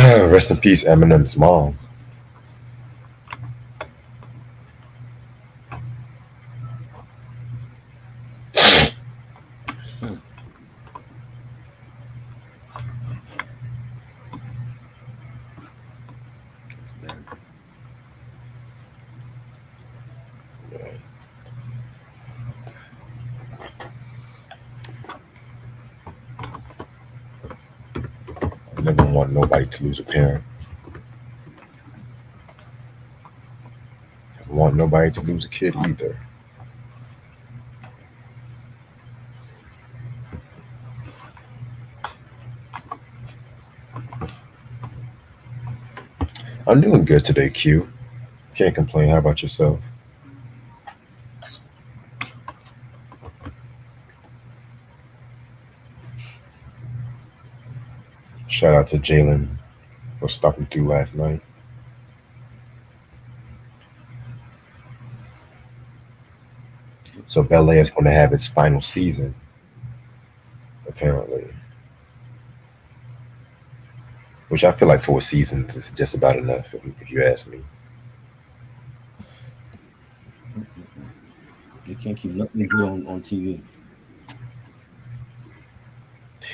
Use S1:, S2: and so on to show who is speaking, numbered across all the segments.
S1: Rest in peace, Eminem's mom.
S2: Hmm. That's bad.
S1: I never want nobody to lose a parent. Never want nobody to lose a kid either. I'm doing good today, Q. Can't complain. How about yourself? Shout out to Jalen for stopping through last night. So Bel Air is going to have its final season, apparently, which I feel like 4 seasons is just about enough, if you ask me.
S2: Mm-mm-mm. They can't keep nothing good on TV.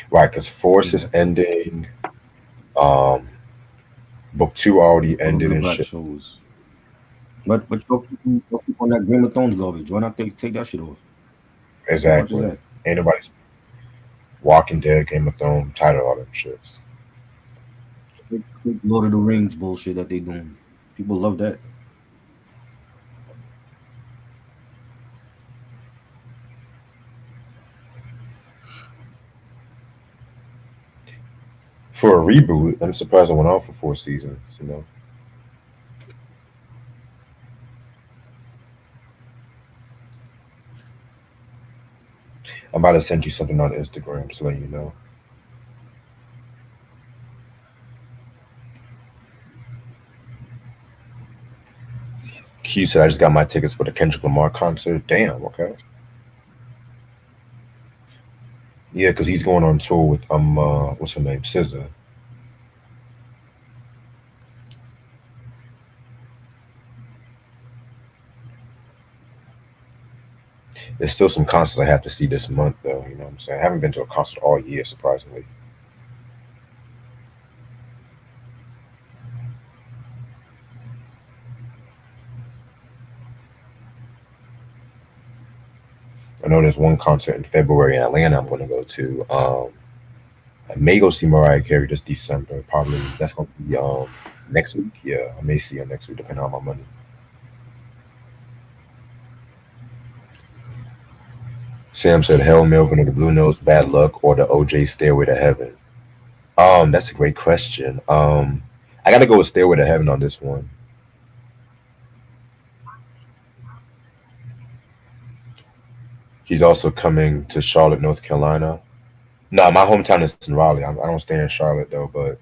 S1: Right, because Force is
S2: Yeah.
S1: ending. Um, Book two already
S2: All the
S1: ended
S2: good
S1: and
S2: black
S1: shit.
S2: shows. But y'all keep on that Game of Thrones garbage. Why not take that shit off? How much is
S1: Exactly.
S2: that?
S1: Ain't nobody Walking Dead, Game of Thrones, title all them shits.
S2: Fake Lord of the Rings bullshit that they doing. People love that.
S1: For a reboot, I'm surprised it went on for 4 seasons. I'm about to send you something on Instagram just letting you know. Q said I just got my tickets for the Kendrick Lamar concert. Damn, okay. Yeah, because he's going on tour with what's her name? SZA. There's still some concerts I have to see this month though, you know what I'm saying? I haven't been to a concert all year, surprisingly. I know there's one concert in February in Atlanta I'm gonna go to. I may go see Mariah Carey this December. Probably that's gonna be next week. Yeah, I may see her next week depending on my money. Sam said Hail Melvin or the Blue Notes, Bad Luck, or the OJ Stairway to Heaven. That's a great question. I gotta go with Stairway to Heaven on this one. He's also coming to Charlotte, North Carolina. No, my hometown is in Raleigh. I don't stay in Charlotte though, but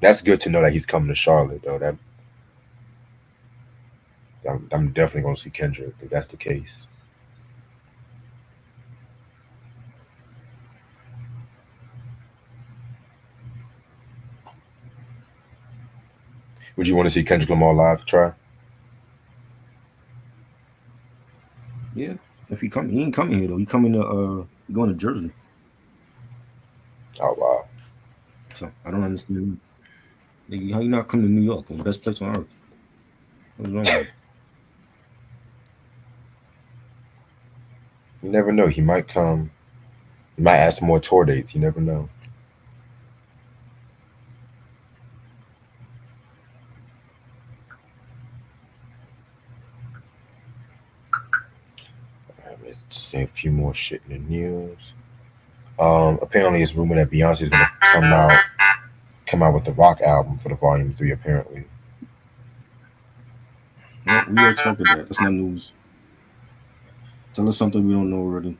S1: that's good to know that he's coming to Charlotte though. That I'm definitely gonna see Kendrick if that's the case. Would you want to see Kendrick Lamar live? Try.
S2: Yeah. If he ain't coming here though. He coming to he going to Jersey.
S1: Oh wow.
S2: So I don't understand. Nigga, how you not coming to New York, the best place on earth? What's wrong with you?
S1: You never know. He might come. He might add some more tour dates. You never know. Let's see a few more shit in the news. Apparently it's rumored that Beyonce is gonna come out with the Rock album for the Volume 3. Apparently,
S2: Well, we expected that. That's not news. Tell us something we don't know already.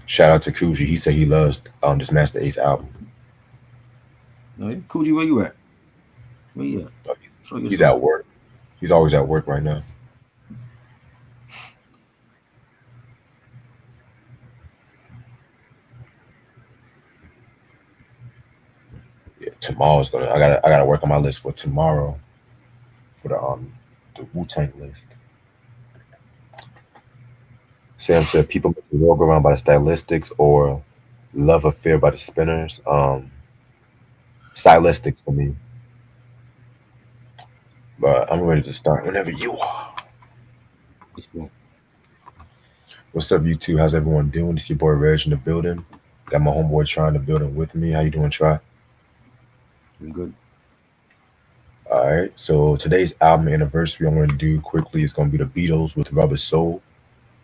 S1: shout out to Coogee. He said he loves this Master Ace album.
S2: No, yeah. Coogee, where you at? Where you at? Show
S1: He's
S2: yourself.
S1: at work. He's always at work right now. tomorrow's gonna. I gotta work on my list for tomorrow for the Wu Tang list. Sam said people make the world go around by the stylistics or love affair by the spinners. Stylistics for me, but I'm ready to start whenever you are.
S2: Let's go.
S1: What's up, you two? How's everyone doing? It's your boy Reg in the building. Got my homeboy trying the building with me. How you doing, Try?
S2: I'm good.
S1: All right. So today's album anniversary I'm going to do quickly is going to be the Beatles with Rubber Soul.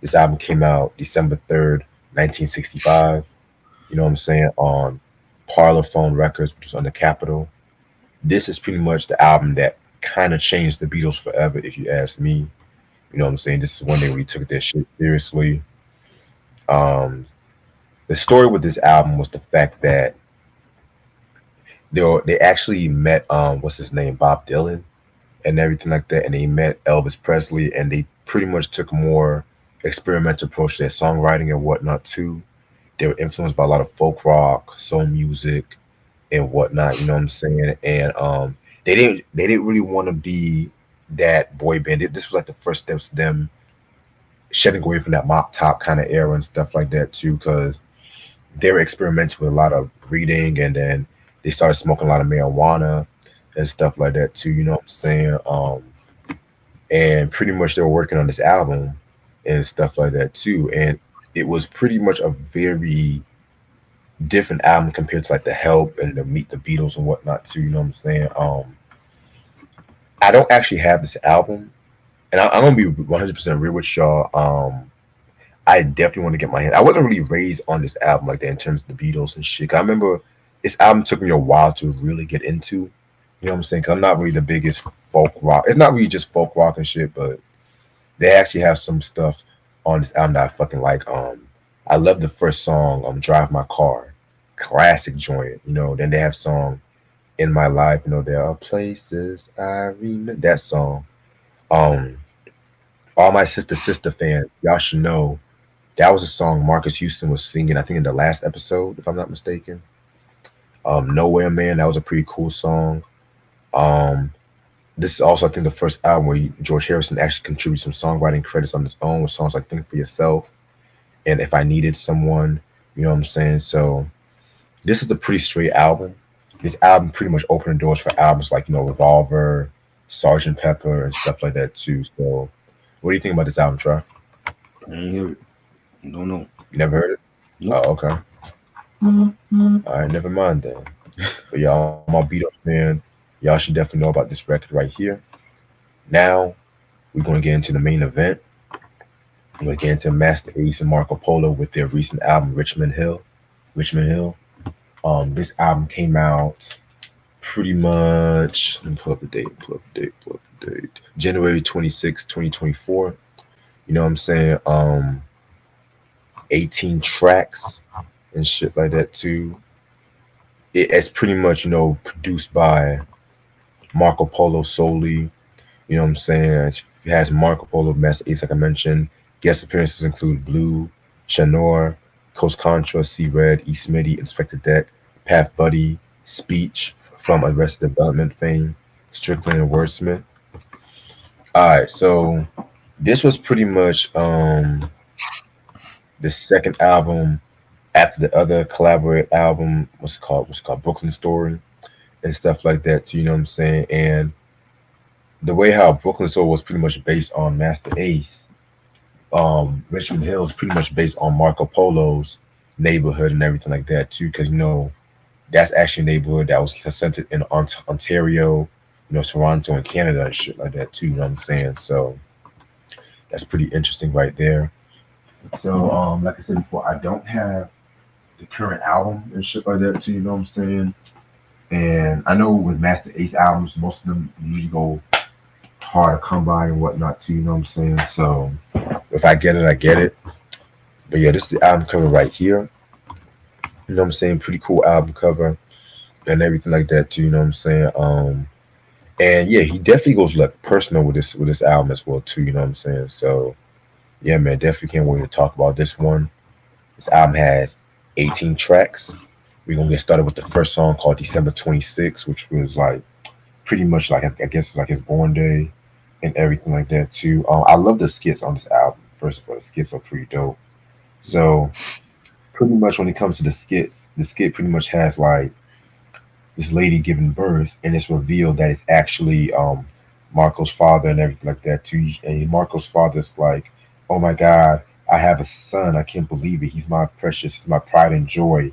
S1: This album came out December 3rd, 1965. You know what I'm saying? On Parlophone Records, which was under Capitol. This is pretty much the album that kind of changed the Beatles forever, if you ask me. You know what I'm saying? This is when they really took their shit seriously. Um, the story with this album was the fact that they actually met what's his name, Bob Dylan, and everything like that, and they met Elvis Presley, and they pretty much took a more experimental approach to their songwriting and whatnot too. They were influenced by a lot of folk rock, soul music, and whatnot. You know what I'm saying? And they didn't really want to be that boy band. This was like the first steps to them shedding away from that mop top kind of era and stuff like that too, because they were experimenting with a lot of reading, and then they started smoking a lot of marijuana and stuff like that too. You know what I'm saying? And pretty much they were working on this album and stuff like that too. And it was pretty much a very different album compared to like the Help and the Meet the Beatles and whatnot too. You know what I'm saying? I don't actually have this album, and I'm gonna be 100% real with y'all. I definitely want to get my hand. I wasn't really raised on this album like that in terms of the Beatles and shit. 'Cause I remember this album took me a while to really get into. You know what I'm saying? 'Cause I'm not really the biggest folk rock. It's not really just folk rock and shit, but they actually have some stuff on this album that I fucking like. I love the first song, "Drive My Car," classic joint. You know, then they have song "In My Life." You know, there are places I remember that song. Um, all my sister fans, y'all should know that was a song Marcus Houston was singing. I think in the last episode, if I'm not mistaken. "Nowhere Man," that was a pretty cool song. Um, this is also, I think, the first album where George Harrison actually contributes some songwriting credits on his own with songs like "Think for Yourself" and "If I Needed Someone." You know what I'm saying? So this is a pretty straight album. This album pretty much opened the doors for albums like, Revolver, Sergeant Pepper, and stuff like that too. So, what do you think about this album, Troy?
S2: I ain't hear it. Don't know.
S1: You never heard it?
S2: Nope.
S1: Oh, okay. All right, never mind then. But y'all, my beat up fan, y'all should definitely know about this record right here. Now we're going to get into the main event. We're going to get into Master Ace and Marco Polo with their recent album, Richmond Hill. Richmond Hill. This album came out pretty much. Let me pull up the date. Pull up the date. January 26, 2024. You know what I'm saying? 18 tracks and shit like that too. It's pretty much, produced by Marco Polo solely. You know what I'm saying? It has Marco Polo, Master Ace, like I mentioned. Guest appearances include Blue, Chanor, Coast Contra, C Red, E Smitty, Inspector Deck, Path Buddy, Speech from Arrested Development fame, Strickland and Wordsmith. All right, so this was pretty much the second album after the other collaborated album. What's called Brooklyn Story and stuff like that. So, you know what I'm saying? And the way how Brooklyn Story was pretty much based on Master Ace, Richmond Hill is pretty much based on Marco Polo's neighborhood and everything like that too. Because that's actually a neighborhood that was centered in Ontario, Toronto and Canada and shit like that too. You know what I'm saying? So that's pretty interesting right there. So, like I said before, I don't have the current album and shit like that too. You know what I'm saying? And I know with Master Ace albums, most of them usually go hard to come by and whatnot too. You know what I'm saying? So if I get it, I get it. But yeah, this is the album cover right here. You know what I'm saying? Pretty cool album cover and everything like that too. You know what I'm saying? And yeah, he definitely goes like personal with this album as well too. You know what I'm saying? So yeah, man, definitely can't wait to talk about this one. This album has 18 tracks. We're gonna get started with the first song called December 26th, which was like pretty much like I guess it's like his born day and everything like that too. I love the skits on this album. First of all, the skits are pretty dope.
S2: Yeah.
S1: So pretty much when it comes to the skit pretty much has like this lady giving birth, and it's revealed that it's actually Marco's father and everything like that too. And Marco's father's like, "Oh my God, I have a son! I can't believe it. He's my precious, he's my pride and joy,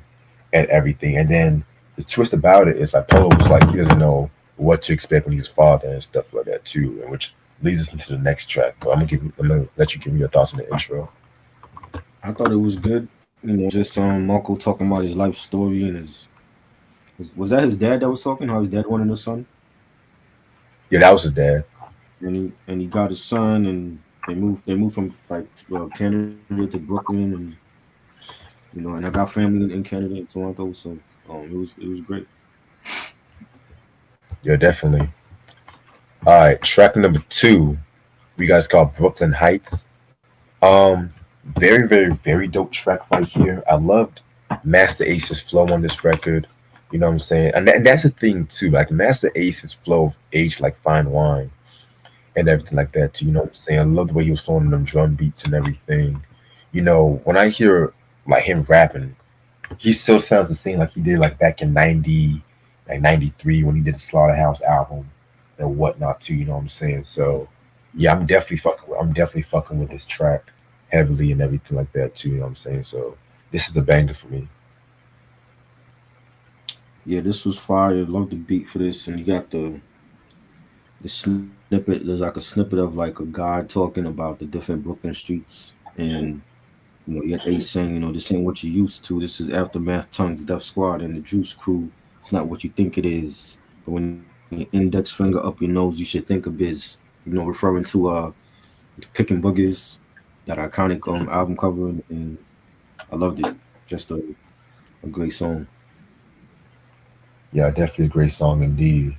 S1: and everything." And then the twist about it is like Polo was like he doesn't know what to expect when he's a father and stuff like that too, and which leads us into the next track. But I'm gonna let you give me your thoughts on the intro.
S2: I thought it was good. Just Marco talking about his life story and his was that his dad that was talking? How his dad wanted a son,
S1: Yeah, that was his dad.
S2: and he got his son, and they moved from like Canada to Brooklyn, and I got family in Canada in Toronto, so it was great.
S1: Yeah, definitely. All right, track number two, we guys called Brooklyn Heights. Um, very, very, very dope track right here. I loved Master Ace's flow on this record. You know what I'm saying? And that's the thing too. Like Master Ace's flow aged like fine wine and everything like that too. You know what I'm saying? I love the way he was flowing them drum beats and everything. You know, when I hear like him rapping, he still sounds the same like he did like back in like 93 when he did the Slaughterhouse album and whatnot too, you know what I'm saying? So yeah, I'm definitely fucking with this track heavily and everything like that too, you know what I'm saying? So this is a banger for me.
S2: Yeah, this was fire. Love the beat for this, and you got the snippet. There's like a snippet of like a guy talking about the different Brooklyn streets, and you got Ace saying, this ain't what you used to. This is Aftermath, Tongues, Death Squad, and the Juice Crew. It's not what you think it is. But when your index finger up your nose, you should think of biz. Referring to Picking Boogers, that iconic album cover, and I loved it. Just a great song.
S1: Yeah, definitely a great song indeed.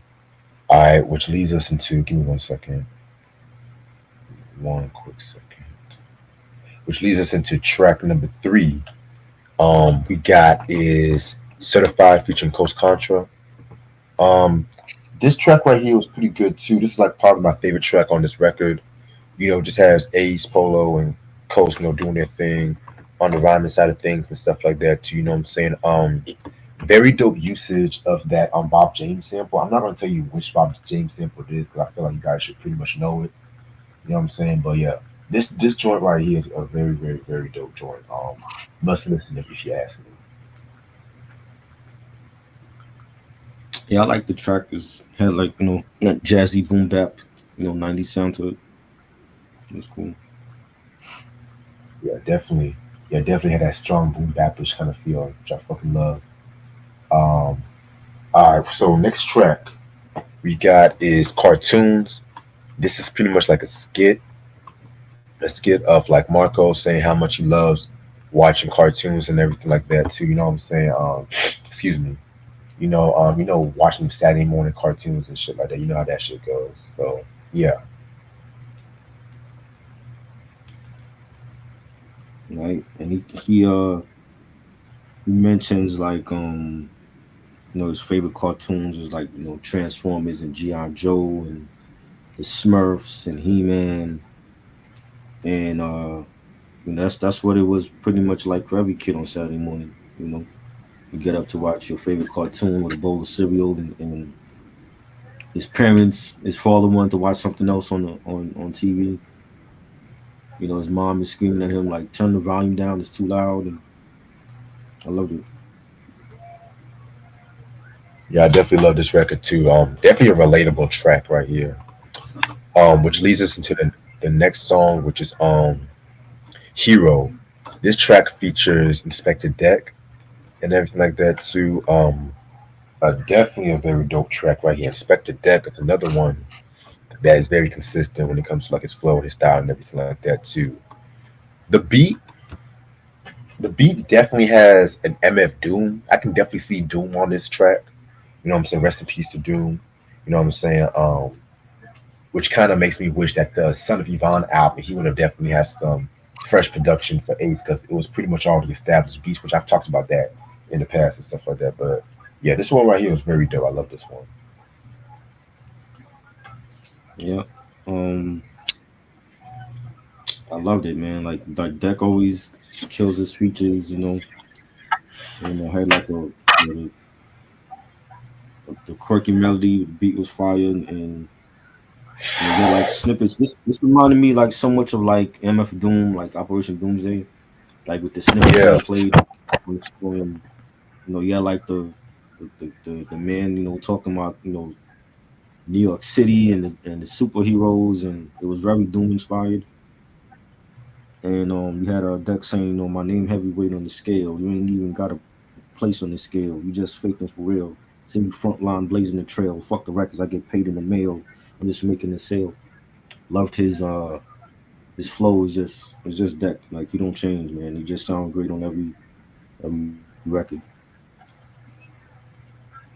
S1: All right, which leads us into give me one second. One quick second. Which leads us into track number three. We got is Certified featuring Coast Contra. Um, this track right here was pretty good too. This is like probably my favorite track on this record. You know, just has Ace, Polo, and Coast, doing their thing on the rhyming side of things and stuff like that too. You know what I'm saying? Very dope usage of that Bob James sample. I'm not gonna tell you which Bob James sample it is because I feel like you guys should pretty much know it. You know what I'm saying? But yeah, this joint right here is a very, very, very dope joint. Must listen if you ask me.
S2: Yeah, I like the track. It's had like that jazzy boom bap, 90s sound to it. It was cool.
S1: Yeah, definitely. Yeah, definitely had that strong boom bapish kind of feel, which I fucking love. Um, all right, so next track we got is Cartoons. This is pretty much like a skit of like Marco saying how much he loves watching cartoons and everything like that too. You know what I'm saying? Excuse me. Watching Saturday morning cartoons and shit like that. You know how that shit goes. So yeah,
S2: Right, and he mentions like his favorite cartoons is like Transformers and GI Joe and the Smurfs and He Man, and that's what it was pretty much like for every kid on Saturday morning. You get up to watch your favorite cartoon with a bowl of cereal, and his father wanted to watch something else on TV. His mom is screaming at him like, "Turn the volume down! It's too loud!" And I loved it.
S1: yeah, I definitely love this record too. Definitely a relatable track right here. Which leads us into the next song, which is Hero. This track features Inspector Deck and everything like that too. Definitely a very dope track right here. Inspector Deck is another one that is very consistent when it comes to like his flow and his style and everything like that too. The beat, the beat definitely has an MF Doom. I can definitely see Doom on this track. You know what I'm saying? Rest in peace to Doom. You know what I'm saying? Which kind of makes me wish that the Son of Yvonne album he would have definitely had some fresh production for Ace because it was pretty much all the established beats, which I've talked about that in the past and stuff like that. But yeah, this one right here was very dope. I love this one.
S2: Yeah. Um, I loved it, man. Like Deck always kills his features, and I had like the quirky melody, the beat was fire, and you had like snippets. This reminded me like so much of like MF Doom, like Operation Doomsday, like with the snippets
S1: Yeah,
S2: being played on the score, and you had like the man, talking about New York City and the superheroes, and it was very Doom inspired. And you had a deck saying, my name heavyweight on the scale. You ain't even got a place on the scale. You just faking for real. See me front line blazing the trail. Fuck the records. I get paid in the mail. I'm just making a sale. Loved his flow is just deck. Like he don't change, man. He just sound great on every record.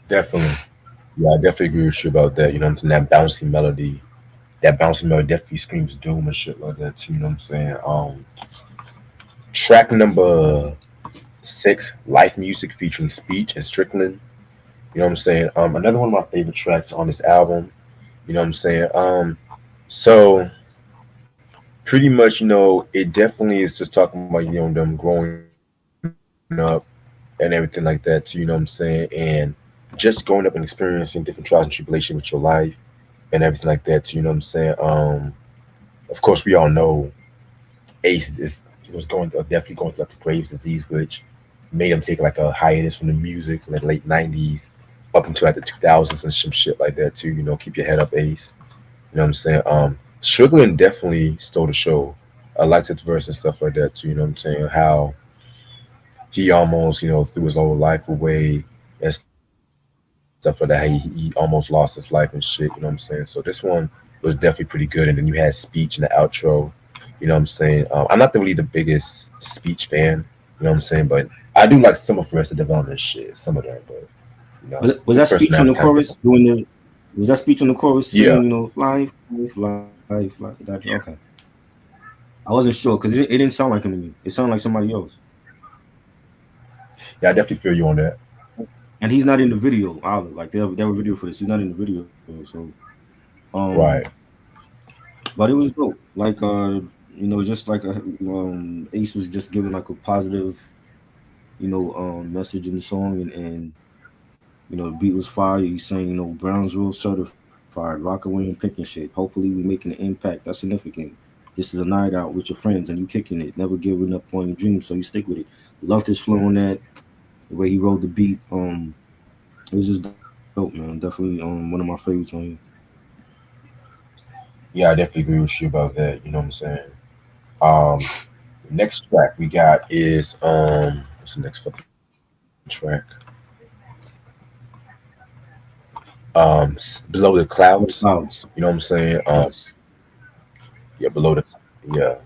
S1: definitely. Yeah, I definitely agree with you about that. You know what I'm saying? That bouncy melody definitely screams doom and shit like that too. You know what I'm saying? Track number 6, Life Music featuring Speech and Strickland. You know what I'm saying? Another one of my favorite tracks on this album. You know what I'm saying? So pretty much, it definitely is just talking about, them growing up and everything like that too, you know what I'm saying? And just growing up and experiencing different trials and tribulation with your life and everything like that too, you know what I'm saying? Of course we all know Ace is was going definitely going through like the Graves disease, which made him take like a hiatus from the music from the late '90s up until like the 2000s and some shit like that too. Keep your head up, Ace. You know what I'm saying? Strickland definitely stole the show. I liked his verse and stuff like that too. You know what I'm saying? How he almost, threw his whole life away and stuff like that. How he almost lost his life and shit. You know what I'm saying? So this one was definitely pretty good. And then you had speech in the outro. You know what I'm saying? I'm not really the biggest speech fan. You know what I'm saying? But I do like some of Arrested Development shit. Some of them, but
S2: Was
S1: me
S2: was that
S1: personally, I'm
S2: speech
S1: kind
S2: on
S1: of
S2: the
S1: different.
S2: chorus doing the? Was that speech on the chorus
S1: Yeah,
S2: singing, life, life, life, life? That okay. I wasn't sure because it didn't sound like him to me. It sounded like somebody else.
S1: yeah, I definitely feel you on that.
S2: And he's not in the video either. Like they have a video for this. He's not in the video. So um
S1: Right.
S2: but it was dope. Like just like Ace was just giving like a positive, message in the song, and the beat was fire. He's saying, Brownsville certified, Rockaway and pink and shit. Hopefully we making an impact. That's significant. This is a night out with your friends and you kicking it, never giving up on your dreams, so you stick with it. Loved his flow on that, the way he wrote the beat. It was just dope, man. Definitely one of my favorites on here.
S1: Yeah, I definitely agree with you about that. You know what I'm saying? Um, next track we got is what's the next fucking track? Below the
S2: For the
S1: clouds.
S2: clouds.
S1: You know what I'm saying?
S2: Yes.
S1: Yeah, below the yeah.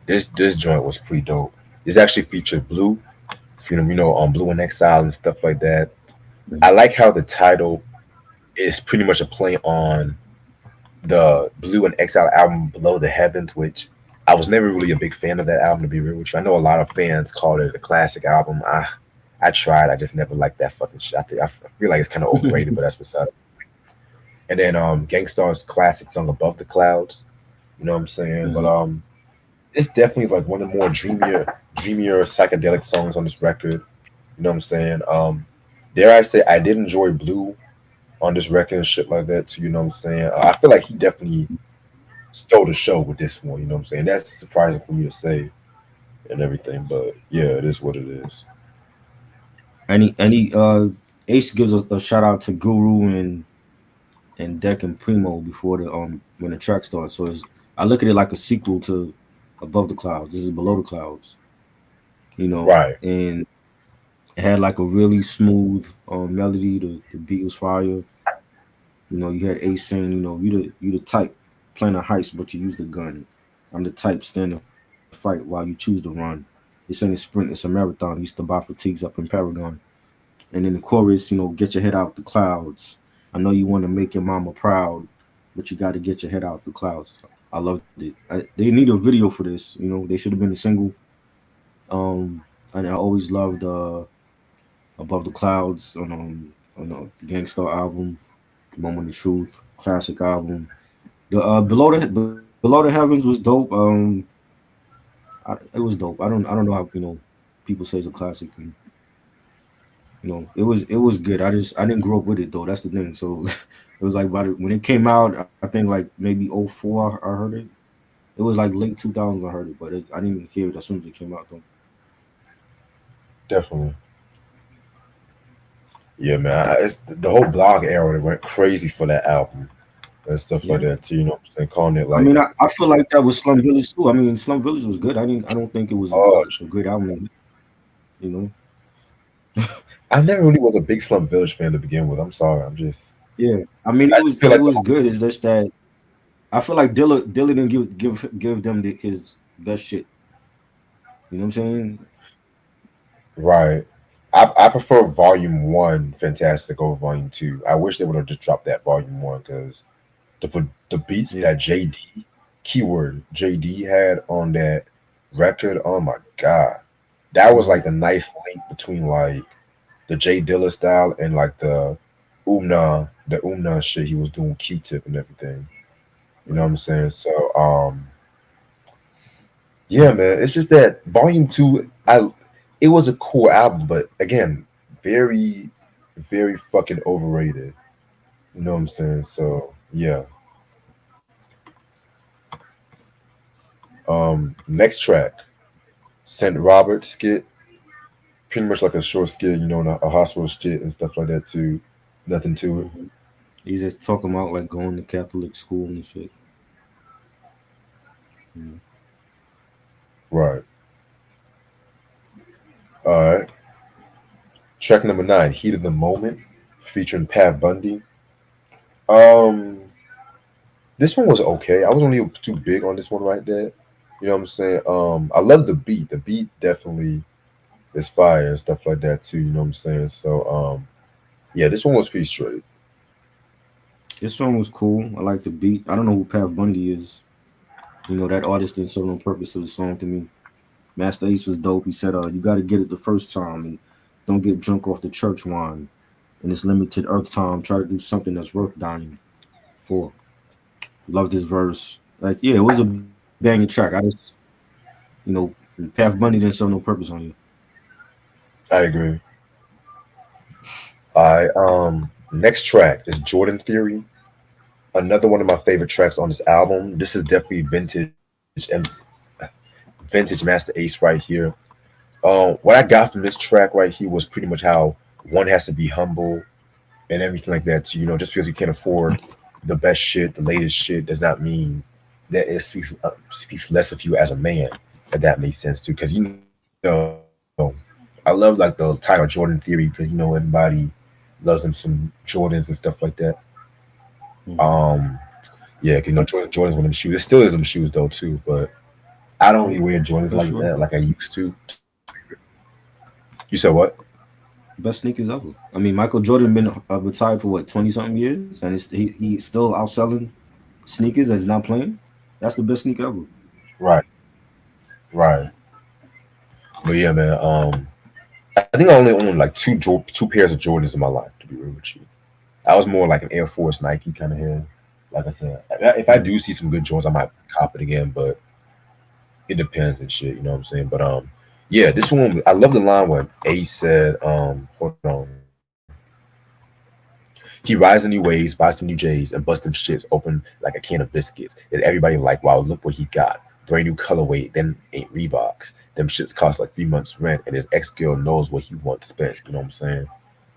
S1: This joint was pretty dope. This actually featured Blue, on Blue and Exile and stuff like that. I like how the title is pretty much a play on the Blue and Exile album Below the Heavens, which I was never really a big fan of that album to be real with you. I know a lot of fans called it a classic album. I tried, I just never liked that fucking shit. I feel like it's kind of overrated, but that's beside it. And then Gangstar's classic song Above the Clouds. You know what I'm saying? But
S2: Mhm.
S1: this definitely is like one of the more dreamier psychedelic songs on this record. You know what I'm saying? Dare I say I did enjoy Blue on this record and shit like that too. You know what I'm saying? I feel like he definitely stole the show with this one. You know what I'm saying? That's surprising for me to say and everything, but yeah, it is what it is.
S2: And he Ace gives a shout out to Guru and Deck and Primo before the when the track starts. So I look at it like a sequel to Above the Clouds. This is Below the Clouds,
S1: Right.
S2: and it had like a really smooth melody. The beat was fire. You had Ace saying, you the type plan a heist, but you use the gun. I'm the type stand and fight while you choose to run. This ain't a sprint, it's a marathon. Used to buy fatigues up in Paragon. And then the chorus, get your head out the clouds. I know you want to make your mama proud, but you got to get your head out the clouds. I loved it. They need a video for this. They should have been a single. And I always loved Above the Clouds on the Gangstar album, Moment of Truth, classic album. The Below the Heavens was dope. It was dope. I don't know how people say it's a classic. And, it was good. I didn't grow up with it though. That's the thing. So it was like when it came out. I think like maybe '04 I heard it. It was like late 2000s I heard it, but I didn't even hear it as soon as it came out though.
S1: Definitely. Yeah, man. It's the whole blog era that went crazy for that album and stuff like
S2: Yeah.
S1: that too. You know what I'm saying? Calling it
S2: I
S1: like,
S2: mean, I feel like that was Slum Village too. I mean, Slum Village was good. I don't think it was
S1: oh,
S2: a great album. You know.
S1: I never really was a big Slum Village fan to begin with. I'm sorry.
S2: Yeah. I mean,
S1: I just feel
S2: it
S1: like the
S2: was good. It's just that I feel like Dilla didn't give them his best shit. You know what I'm saying?
S1: right. I prefer Volume One, Fantastic, over Volume Two. I wish they would have just dropped that Volume One because the beats
S2: Yeah.
S1: that JD, keyword JD, had on that record. Oh my god, that was
S2: Hmm.
S1: like the nice link between like the J Dilla style and like the Umna shit he was doing, Q-Tip and everything. You know what
S2: Right.
S1: I'm saying? So yeah, man. It's just that Volume Two, it was a cool album, but again, very, very fucking overrated. You know what I'm saying? So yeah. Next track, St. Robert skit, pretty much like a short skit, you know, a hospital skit and stuff like that too. Nothing to it.
S2: Hmm. He's just talking about like going to Catholic school and shit. You
S1: Right. All right. Track number nine, Heat of the Moment, featuring Pat Bundy. Um, this one was okay. I wasn't really too big on this one right there. You know what I'm saying? I love the beat. The beat definitely is fire and stuff like that too. You know what I'm saying? So yeah, this one was pretty straight.
S2: This song was cool. I like the beat. I don't know who Pat Bundy is. That artist didn't serve no purpose to the song to me. Master Ace was dope. He said, you got to get it the first time and don't get drunk off the church wine. In this limited earth time, try to do something that's worth dying for. Love this verse. Like, yeah, it was a banging track. You know, Path Bundy didn't serve no purpose on you.
S1: I agree. I next track is Jordan Theory. Another one of my favorite tracks on this album. This is definitely vintage Master Ace right here. What I got from this track right here was pretty much how one has to be humble and everything like that. So, you know, just because you can't afford the best shit, the latest shit, does not mean that it speaks less of you as a man. If that makes sense too, because I love like the title Jordan Theory because everybody loves them some Jordans and stuff like that.
S2: Hmm.
S1: Um, yeah, 'cause, Jordan's one of them shoes. It still is them shoes though too, but I don't really wear Jordans
S2: For
S1: like
S2: sure.
S1: that, like I used to. You said what?
S2: Best sneakers ever. I mean, Michael Jordan been retired for what 20 something years, and he still outselling sneakers as he's not playing. That's the best sneaker ever.
S1: Right, right. But yeah, man. I think I only owned like two pairs of Jordans in my life. To be real with you, I was more like an Air Force Nike kind of head. Like I said, if I do see some good Jordans, I might cop it again, but it depends and shit. You know what I'm saying? But yeah, this one I love the line when Ace said, hold on. He rides in new waves, buys some new J's, and bust them shits open like a can of biscuits. And everybody like, wow, look what he got. Brand new colorway, then ain't Reeboks. Them shits cost like 3 months rent, and his ex girl knows what he wants spent. You know what I'm saying?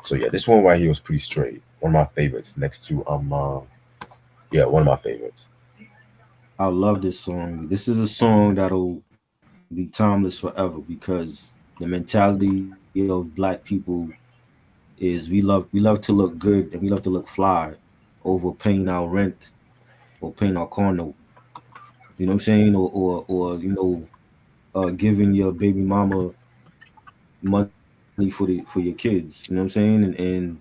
S1: So yeah, this one right here was pretty straight. One of my favorites. Next to yeah, one of my favorites.
S2: I love this song. This is a song that'll be timeless forever because the mentality of black people is we love to look good and we love to look fly over paying our rent or paying our car note. You know what I'm saying? Or giving your baby mama money for your kids. You know what I'm saying? And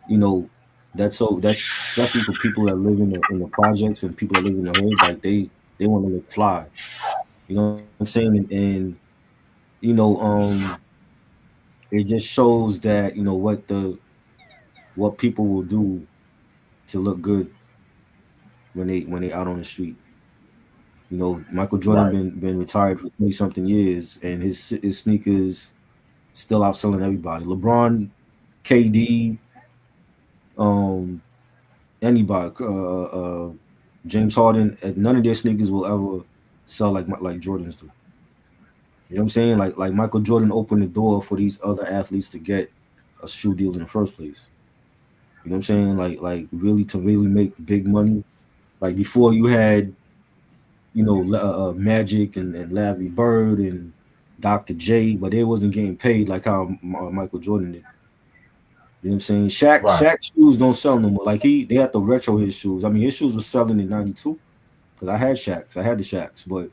S2: you know that's especially for people that live in the projects and people that live in the hood. Like they want to look fly. You know what I'm saying? And you know, it just shows that what people will do to look good when they out on the street. Michael Jordan
S1: Right.
S2: been retired for 20 something years, and his sneakers still outselling everybody. LeBron, KD, um, anybody, James Harden, none of their sneakers will ever sell like Jordans do. You know what I'm saying? Like Michael Jordan opened the door for these other athletes to get a shoe deal in the first place. You know what I'm saying? Like really to really make big money. Like before you had Magic and Larry Bird and Dr. J, but they wasn't getting paid like how Michael Jordan did. You know what I'm saying?
S1: Right.
S2: Shaq shoes don't sell no more. Like they had to retro his shoes. I mean, his shoes were selling in '92 because I had Shaqs. I had the Shaqs, but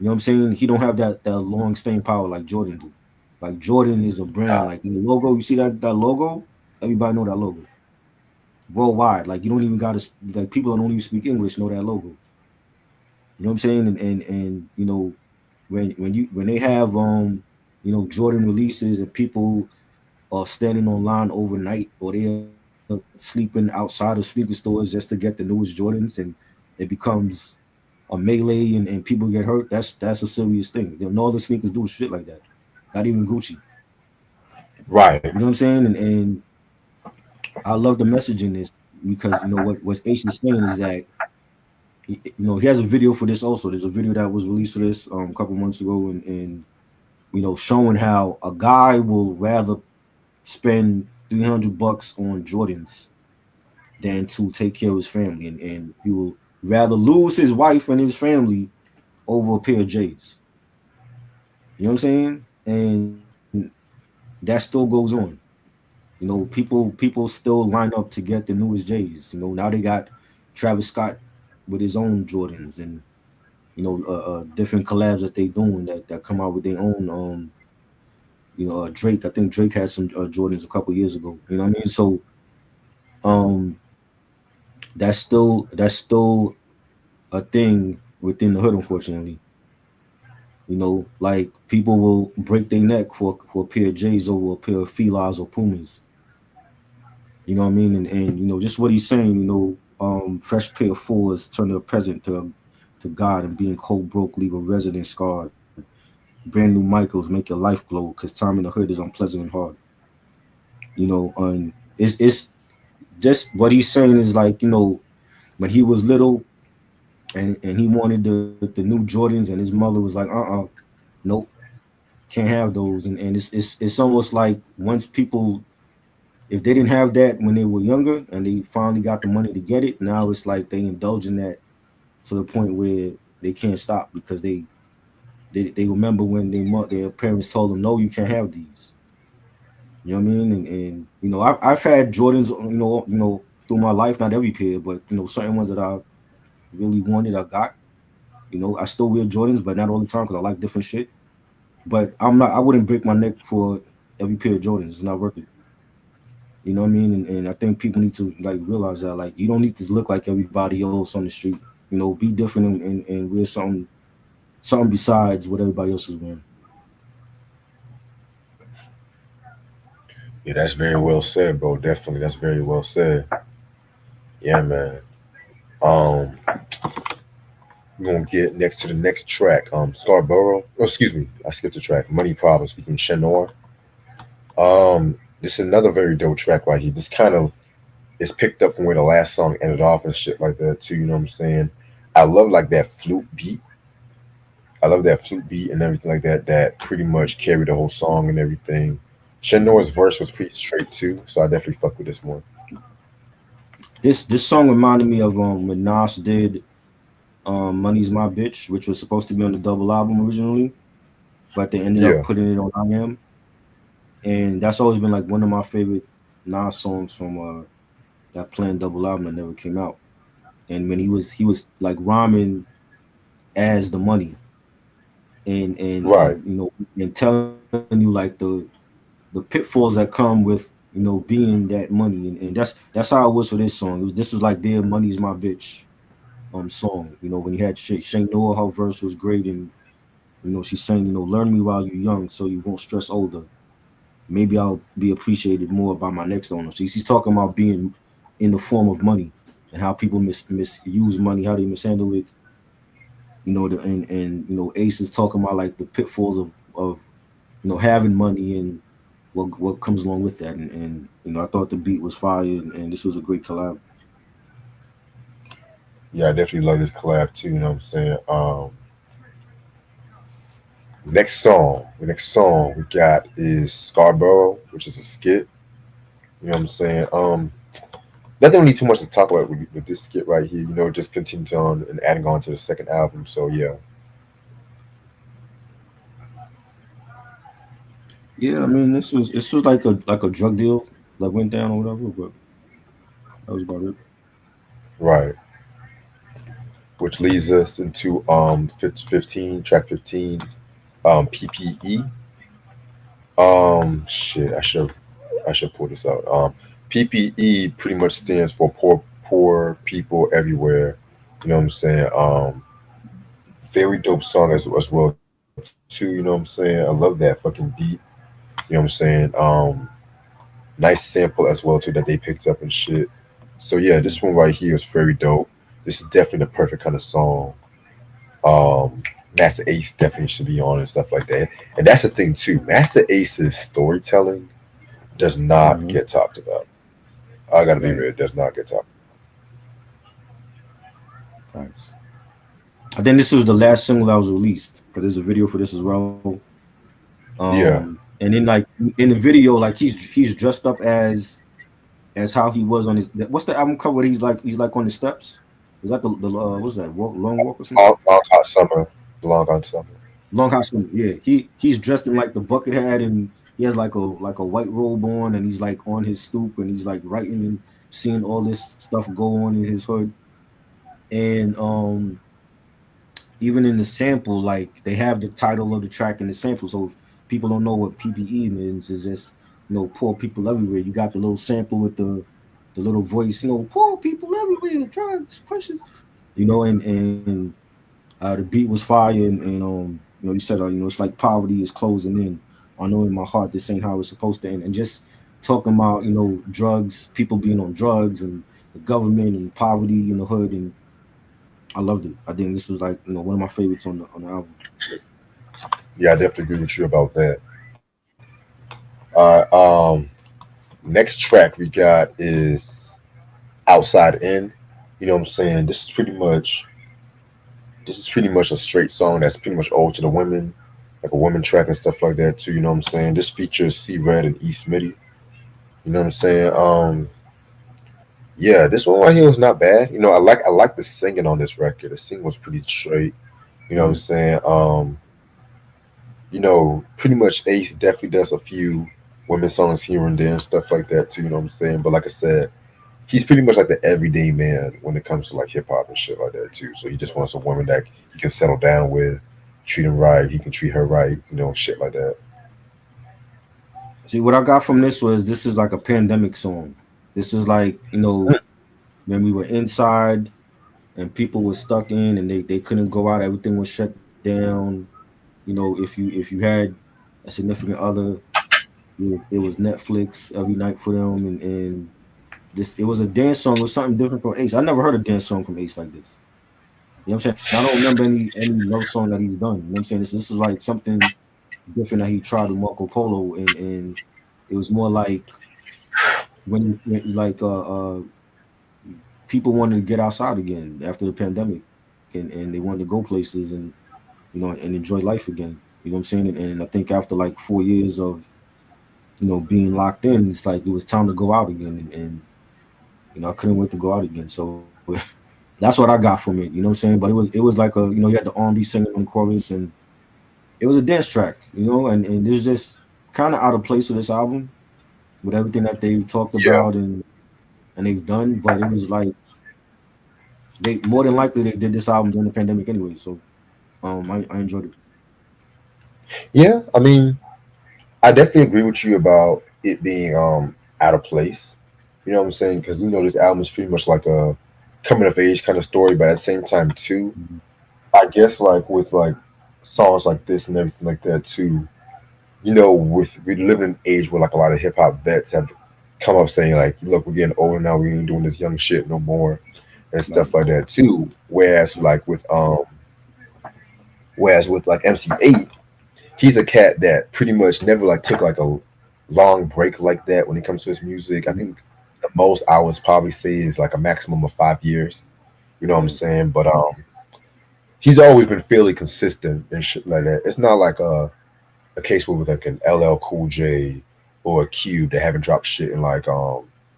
S2: you know what I'm saying? He don't have that long staying power like Jordan do. Like Jordan is a brand.
S1: Uh,
S2: Like the logo, you see that logo? Everybody know that logo worldwide. Like you don't even got to like people that don't even speak English know that logo. You know what I'm saying? And when they have Jordan releases and people are standing online overnight or they're sleeping outside of sneaker stores just to get the newest Jordans and it becomes a melee and people get hurt, that's a serious thing. No other sneakers do shit like that. Not even Gucci.
S1: right.
S2: You know what I'm saying? And I love the message in this because what Ace is saying is that he has a video for this also. There's a video that was released for this a couple months ago and showing how a guy will rather spend $300 on Jordans than to take care of his family, and he will rather lose his wife and his family over a pair of J's. You know what I'm saying? And that still goes on. People still line up to get the newest J's. Now they got Travis Scott with his own Jordans and different collabs that they doing that come out with their own Drake. I think Drake had some Jordans a couple years ago. You know what I mean? So um that's still a thing within the hood, unfortunately. Like people will break their neck for a pair of J's over a pair of Filas or Pumas. You know what I mean? And just what he's saying, fresh pair of fours turn a present to God and being cold broke leave a resident scarred. Brand new Michaels make your life glow because time in the hood is unpleasant and hard. And it's just what he's saying is like, when he was little and he wanted the new Jordans and his mother was like, nope, can't have those. And it's almost like once people, if they didn't have that when they were younger and they finally got the money to get it, now it's like they indulge in that to the point where they can't stop because they remember when their parents told them, no, you can't have these. You know what I mean? And I've had Jordans, through my life, not every pair, but certain ones that I really wanted, I got. I still wear Jordans, but not all the time because I like different shit. But I wouldn't break my neck for every pair of Jordans. It's not worth it. You know what I mean? And I think people need to like realize that like you don't need to look like everybody else on the street. Be different and wear something besides what everybody else is wearing.
S1: Yeah, that's very well said, bro. Definitely, that's very well said. Yeah, man. Um, we're gonna get next to the next track. Scarborough. Oh, excuse me, I skipped the track. Money Problems from Shenor. This is another very dope track right here. This kind of is picked up from where the last song ended off and shit like that too. You know what I'm saying? I love like that flute beat. I love that flute beat and everything like that. That pretty much carried the whole song and everything. Shenor's verse was pretty straight too, so I definitely fuck with this one.
S2: This song reminded me of when Nas did "Money's My Bitch," which was supposed to be on the double album originally, but they ended up
S1: Yeah,
S2: putting it on I Am, and that's always been like one of my favorite Nas songs from that planned double album that never came out. And when he was like rhyming as the money
S1: right.
S2: and telling you like the pitfalls that come with being that money and that's how it was for this song. This was like their "Money's My Bitch" song. When he had Shane Noah, her verse was great, and she sang, "Learn me while you're young, so you won't stress older." maybe I'll be appreciated more by my next owner. So he's talking about being in the form of money and how people misuse money, how they mishandle it. And Ace is talking about like the pitfalls of having money and what comes along with that. And I thought the beat was fire, and this was a great collab.
S1: Yeah, I definitely love this collab too. You know what I'm saying? The next song we got is Scarborough, which is a skit. You know what I'm saying? Nothing really too much to talk about with this skit right here. Just continues on and adding on to the second album. So yeah,
S2: Yeah, I mean this was like a drug deal that went down or whatever, but that was about it.
S1: right. Which leads us into 15, track 15, PPE. Shit, I should pull this out. PPE pretty much stands for poor people everywhere. You know what I'm saying? Very dope song as well too. You know what I'm saying? I love that fucking beat. You know what I'm saying? Nice sample as well too that they picked up and shit. So yeah, this one right here is very dope. This is definitely the perfect kind of song. Um, Master Ace definitely should be on and stuff like that. And that's the thing too. Master Ace's storytelling does not
S2: Mm-hmm.
S1: get talked about. I gotta be
S2: Right.
S1: real, it does not get talked.
S2: Thanks. I think this was the last single that was released because there's a video for this as well.
S1: Yeah.
S2: And then like in the video, like he's dressed up as how he was on his. What's the album cover? He's like on the steps. Is that the what's that long walk or some shit?
S1: Long hot summer. Long hot summer.
S2: Long House Summer. Yeah, he's dressed in like the bucket hat and he has like a white robe on and he's like on his stoop and he's like writing and seeing all this stuff go on in his hood. And even in the sample, like they have the title of the track in the sample. So if people don't know what PPE means, is just poor people everywhere. You got the little sample with the little voice, poor people everywhere, drugs, pushes, and the beat was fire, and you said, it's like poverty is closing in. I know in my heart this ain't how it's supposed to end, and just talking about drugs, people being on drugs, and the government and poverty in the hood, and I loved it. I think this was like one of my favorites on the album.
S1: Yeah, I definitely agree with you about that. Next track we got is Outside In. You know what I'm saying? This is pretty much a straight song that's pretty much old to the women, like a women track and stuff like that too. You know what I'm saying? This features C Red and E Smitty. You know what I'm saying? Yeah, this one right here was not bad. I like the singing on this record. The singing was pretty straight. You know what I'm
S2: Mm.
S1: saying? Pretty much Ace definitely does a few women songs here and there and stuff like that too. You know what I'm saying? But like I said, he's pretty much like the everyday man when it comes to like hip hop and shit like that too. So he just wants a woman that he can settle down with, treat him right. He can treat her right. Shit like that.
S2: See, what I got from this is like a pandemic song. This is like when we were inside and people were stuck in and they couldn't go out, everything was shut down. If you had a significant other, it was Netflix every night for them, and this it was a dance song. It was something different from Ace. I never heard a dance song from Ace like this. You know what I'm saying? I don't remember any love song that he's done. You know what I'm saying? This is like something different that he tried with Marco Polo, and it was more like when like people wanted to get outside again after the pandemic, and they wanted to go places and enjoy life again. You know what I'm saying? And I think after like 4 years of being locked in, it's like it was time to go out again, and I couldn't wait to go out again. So that's what I got from it. You know what I'm saying? But it was like you had the R&B singing on the chorus, and it was a dance track. And there's just kind of out of place with this album with everything that they've talked
S1: Yeah.
S2: about and they've done. But it was like they more than likely they did this album during the pandemic anyway. So I enjoyed it.
S1: Yeah. I mean, I definitely agree with you about it being out of place. You know what I'm saying? Because this album is pretty much like a coming of age kind of story, but at the same time too,
S2: Mhm.
S1: I guess like with like songs like this and everything like that too. you know, with we live in an age where like a lot of hip hop vets have come up saying like, look, we're getting older now, we ain't doing this young shit no more and stuff
S2: Right.
S1: like that too. Whereas with like MC8, he's a cat that pretty much never like took like a long break like that when it comes to his music. I
S2: Mhm.
S1: think the most I would probably say is like a maximum of 5 years. You know what I'm
S2: Right.
S1: saying? But he's always been fairly consistent and shit like that. It's not like a case where with like an LL Cool J or a Cube that haven't dropped shit in like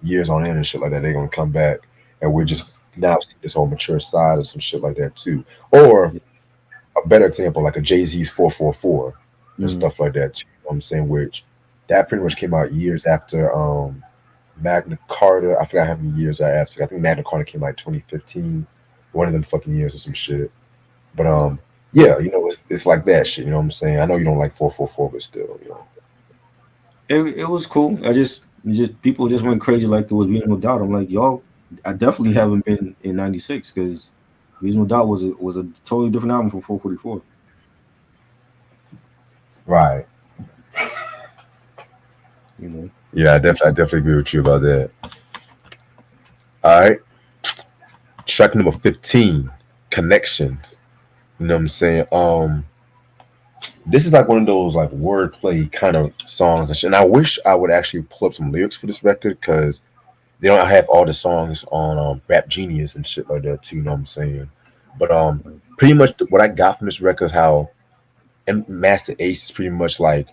S1: years on end and shit like that. They're gonna come back and we're
S2: Mhm.
S1: just now see this whole mature side of some shit like that too. Or
S2: Yeah.
S1: a better example, like a Jay Z's 444 and
S2: Mhm.
S1: stuff like that too. You know what I'm saying? Which that pretty much came out years after Magna Carta. I forgot how many years after. I think Magna Carta came out like 2015, one of them fucking years or some shit. But
S2: Yeah.
S1: yeah, you know, it's like that shit. You know what I'm saying? I know you don't like 444, but still, you know.
S2: It was cool. Just people just went crazy like it was Reasonable Doubt. I'm like, y'all, I definitely haven't been in '96 because Reasonable Doubt was a totally different album from 444.
S1: Right.
S2: You know.
S1: Yeah, I definitely agree with you about that. All right. Track number 15, Connections. You know what I'm saying? This is like one of those like wordplay kind of songs and shit. And I wish I would actually pull up some lyrics for this record because they don't have all the songs on Rap Genius and shit like that too. You know what I'm saying? But pretty much what I got from this record is how Master Ace is pretty much like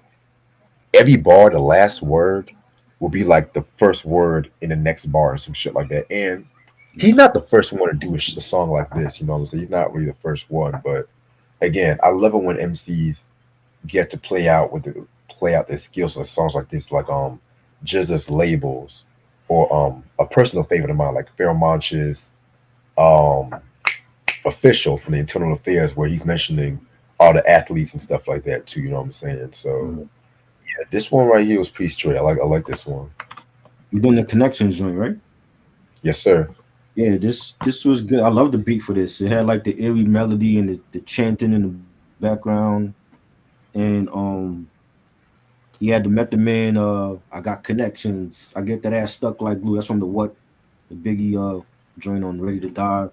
S1: every bar, the last word will be like the first word in the next bar and some shit like that. And he's not the first one to do a song like this. You know what I'm saying? He's not really the first one, but again, I love it when MCs get to play out their skills on songs like this, like Jesus Labels or a personal favorite of mine, like Pharaoh Monch's um official from the Internal Affairs, where he's mentioning all the athletes and stuff like that too. You know what I'm saying? So
S2: Mhm.
S1: yeah, this one right here was pretty straight. I like this one.
S2: You're doing the Connections joint, right?
S1: Yes, sir.
S2: Yeah, this was good. I love the beat for this. It had like the eerie melody and the chanting in the background, and he had the Method Man. I got connections. I get that ass stuck like glue. That's from the what the Biggie joint on Ready to Die.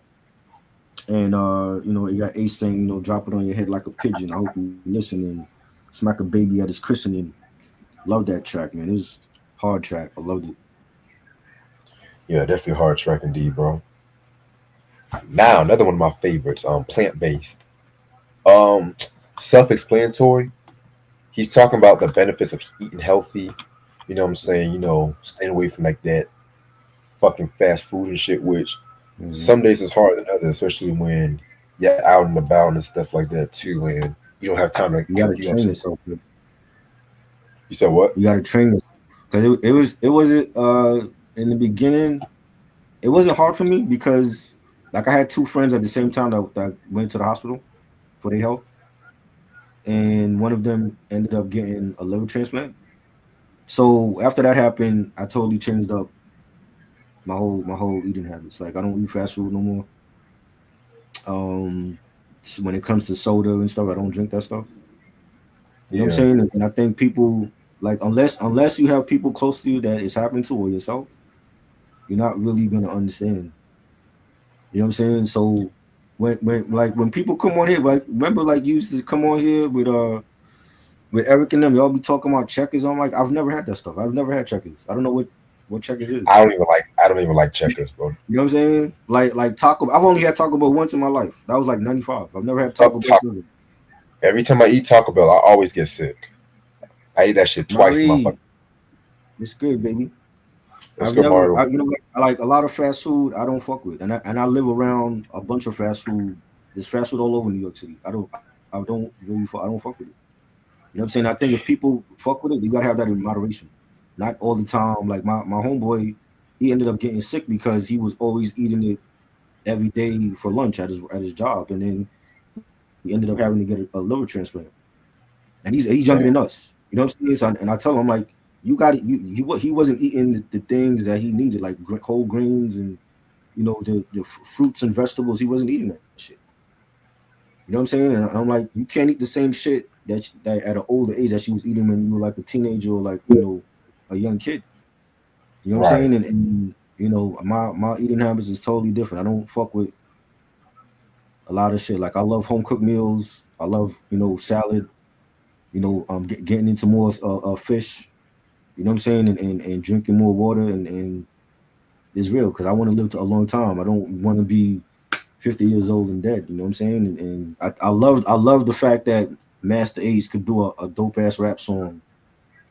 S2: And you got Ace saying, drop it on your head like a pigeon. I hope you listen and smack a baby at his christening. Love that track, man. It was hard track. I loved it.
S1: Yeah, definitely hard track indeed, bro. Now another one of my favorites, plant based. Um, self-explanatory. He's talking about the benefits of eating healthy. You know what I'm saying? You know, staying away from like that fucking fast food and shit, which
S2: Mm-hmm.
S1: some days is harder than others, especially when you're out and about and stuff like that too, and you don't have time to
S2: You got to
S1: cook you up
S2: train
S1: some.
S2: yourself.
S1: You said what?
S2: You got to train yourself because it wasn't in the beginning. It wasn't hard for me because like I had two friends at the same time that went to the hospital for their health, and one of them ended up getting a liver transplant. So after that happened, I totally changed up my whole eating habits. Like I don't eat fast food no more. So when it comes to soda and stuff, I don't drink that stuff. You know what I'm
S1: Yeah,
S2: saying? And I think people like unless you have people close to you that it's happening to or yourself, you're not really gonna understand. You know what I'm saying? So when people come on here, like remember like you used to come on here with Eric and them, y'all be talking about checkers. I'm like, I've never had that stuff. I've never had checkers. I don't know what checkers is.
S1: I don't even like checkers, bro.
S2: You know what I'm saying? Like Taco. I've only had Taco Bell once in my life. That was like '95. I've never had Taco
S1: Fuck
S2: Bell
S1: Taco.
S2: since then.
S1: Every time I eat Taco Bell, I always get sick. I eat that shit twice in my fucking.
S2: Marie, it's good, baby.
S1: Let's go, Mario.
S2: I like a lot of fast food. I don't fuck with, and I live around a bunch of fast food. There's fast food all over New York City. I don't really, I don't fuck with it. You know what I'm saying? I think if people fuck with it, you gotta have that in moderation, not all the time. Like my homeboy, he ended up getting sick because he was always eating it every day for lunch at his job, and then he ended up having to get a liver transplant. And he's younger than
S1: Damn.
S2: us. You know what I'm saying? So, and I tell him like, you got it. He wasn't eating the things that he needed, like whole grains and the fruits and vegetables. He wasn't eating that shit. You know what I'm saying? And I'm like, you can't eat the same shit. that at an older age that she was eating when you were like a teenager or like a young kid. You know what I'm
S1: Right.
S2: saying? And my eating habits is totally different. I don't fuck with a lot of shit. Like I love home cooked meals. I love salad. Getting into more fish. You know what I'm saying? And drinking more water and it's real because I want to live to a long time. I don't want to be 50 years old and dead. You know what I'm saying? And I love the fact that Master Ace could do a dope ass rap song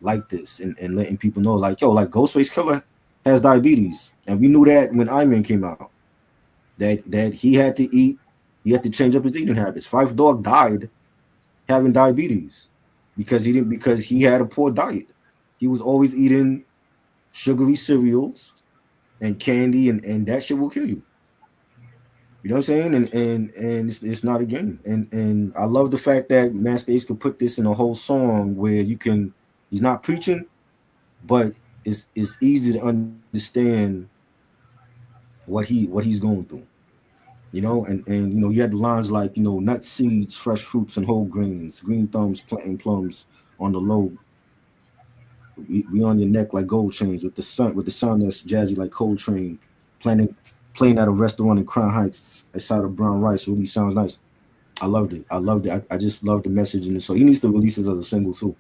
S2: like this and letting people know like yo like Ghostface Killer has diabetes and we knew that when Iron came out that he had to eat, he had to change up his eating habits. Five Dog died having diabetes because he had a poor diet. He was always eating sugary cereals and candy and that shit will kill you. You know what I'm saying? And it's not a game. And I love the fact that Master Ace could put this in a whole song where you can he's not preaching, but it's easy to understand what he's going through. And you had lines like nut seeds, fresh fruits and whole grains, green thumbs, planting plums on the low, we on your neck like gold chains with the sun that's jazzy like Coltrane, planning playing at a restaurant in Crown Heights, a side of brown rice really sounds nice. I loved it. I loved it. I just love the message in it. So he needs to release this as a single too,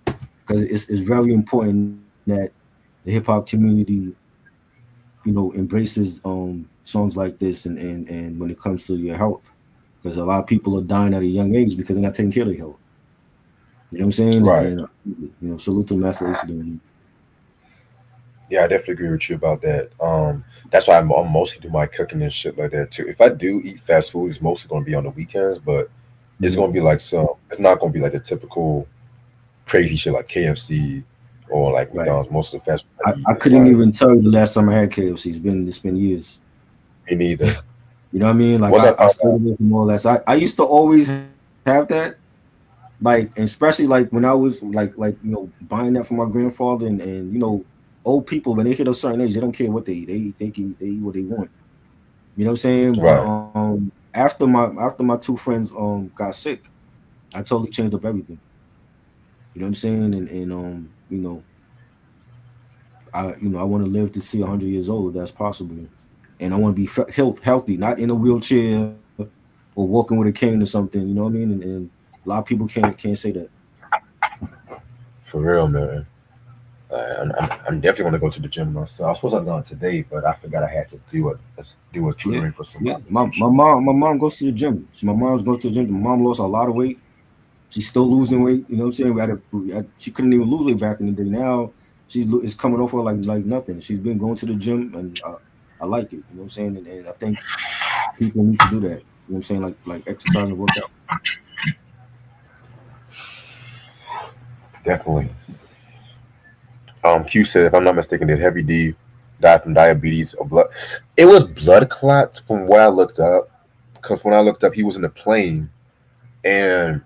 S2: because it's very important that the hip hop community, embraces songs like this and when it comes to your health, because a lot of people are dying at a young age because they're not taking care of their health. You know what I'm saying? And,
S1: Right.
S2: and salute to Master Ace doing
S1: Yeah, I definitely agree with you about that. That's why I'm mostly do my cooking and shit like that too. If I do eat fast food, it's mostly going to be on the weekends, but
S2: it.
S1: it's going to be like some. It's not going to be like the typical crazy shit like KFC or like
S2: Right.
S1: McDonald's. Most of the fast food I eat
S2: I
S1: is
S2: couldn't
S1: like
S2: even tell you the last time I had KFC. It's been years.
S1: me neither.
S2: You know what I mean? Like
S1: Well, not
S2: I stayed away from all that. So I used to always have that. Like, and especially like when I was buying that for my grandfather and old people when they hit a certain age, they don't care what they eat. They eat what they want. You know what I'm saying? But
S1: right.
S2: after my two friends got sick, I totally changed up everything. You know what I'm saying? And I want to live to see 100 years old if that's possible, and I want to be healthy, not in a wheelchair or walking with a cane or something. You know what I mean? And a lot of people can't say that.
S1: For real, man. I'm definitely going to go to the gym myself. I was supposed to have gone today, but I forgot I had to do a
S2: Yeah,
S1: tutoring for
S2: yeah.
S1: somebody or
S2: My
S1: some
S2: my
S1: shit.
S2: mom my mom goes to the gym. So my mom's goes to the gym. My mom lost a lot of weight. She's still losing weight. You know what I'm saying? She couldn't even lose weight back in the day. Now it's coming off her like nothing. She's been going to the gym, and I like it. You know what I'm saying? And I think people need to do that. You know what I'm saying? Like exercise and work out.
S1: Definitely. Q said, if I'm not mistaken, that Heavy D died from diabetes or blood. It was blood clots from what I looked up. Because when I looked up, he was in a plane, and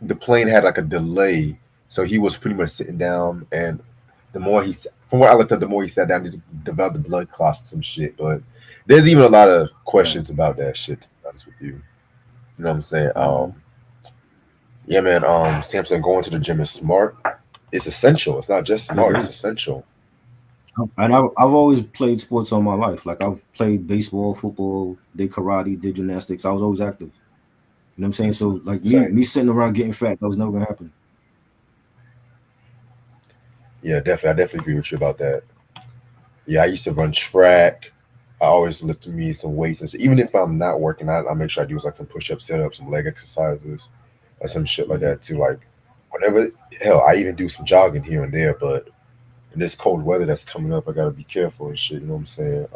S1: the plane had like a delay, so he was pretty much sitting down. And the more from what I looked up, the more he sat down, he developed the blood clots and some shit. But there's even a lot of
S2: Right.
S1: questions about that shit. To be honest with you, you know what I'm saying?
S2: Hmm.
S1: Yeah, man. Samson, going to the gym is smart. It's essential. It's not just
S2: It
S1: smart. It's
S2: is.
S1: essential.
S2: And I've always played sports all my life. Like I've played baseball, football, did karate, did gymnastics. I was always active. You know what I'm saying? So like me
S1: Same.
S2: me sitting around getting fat, that was never gonna happen.
S1: Yeah, definitely. I definitely agree with you about that. Yeah, I used to run track. I always lift me some weights, and so even if I'm not working out, I make sure I do like some push-ups, sit-ups, some leg exercises, or some shit like
S2: Hmm.
S1: that too. Like whenever, hell, I even do some jogging here and there. But in this cold weather that's coming up, I gotta be careful and shit. You know what I'm saying?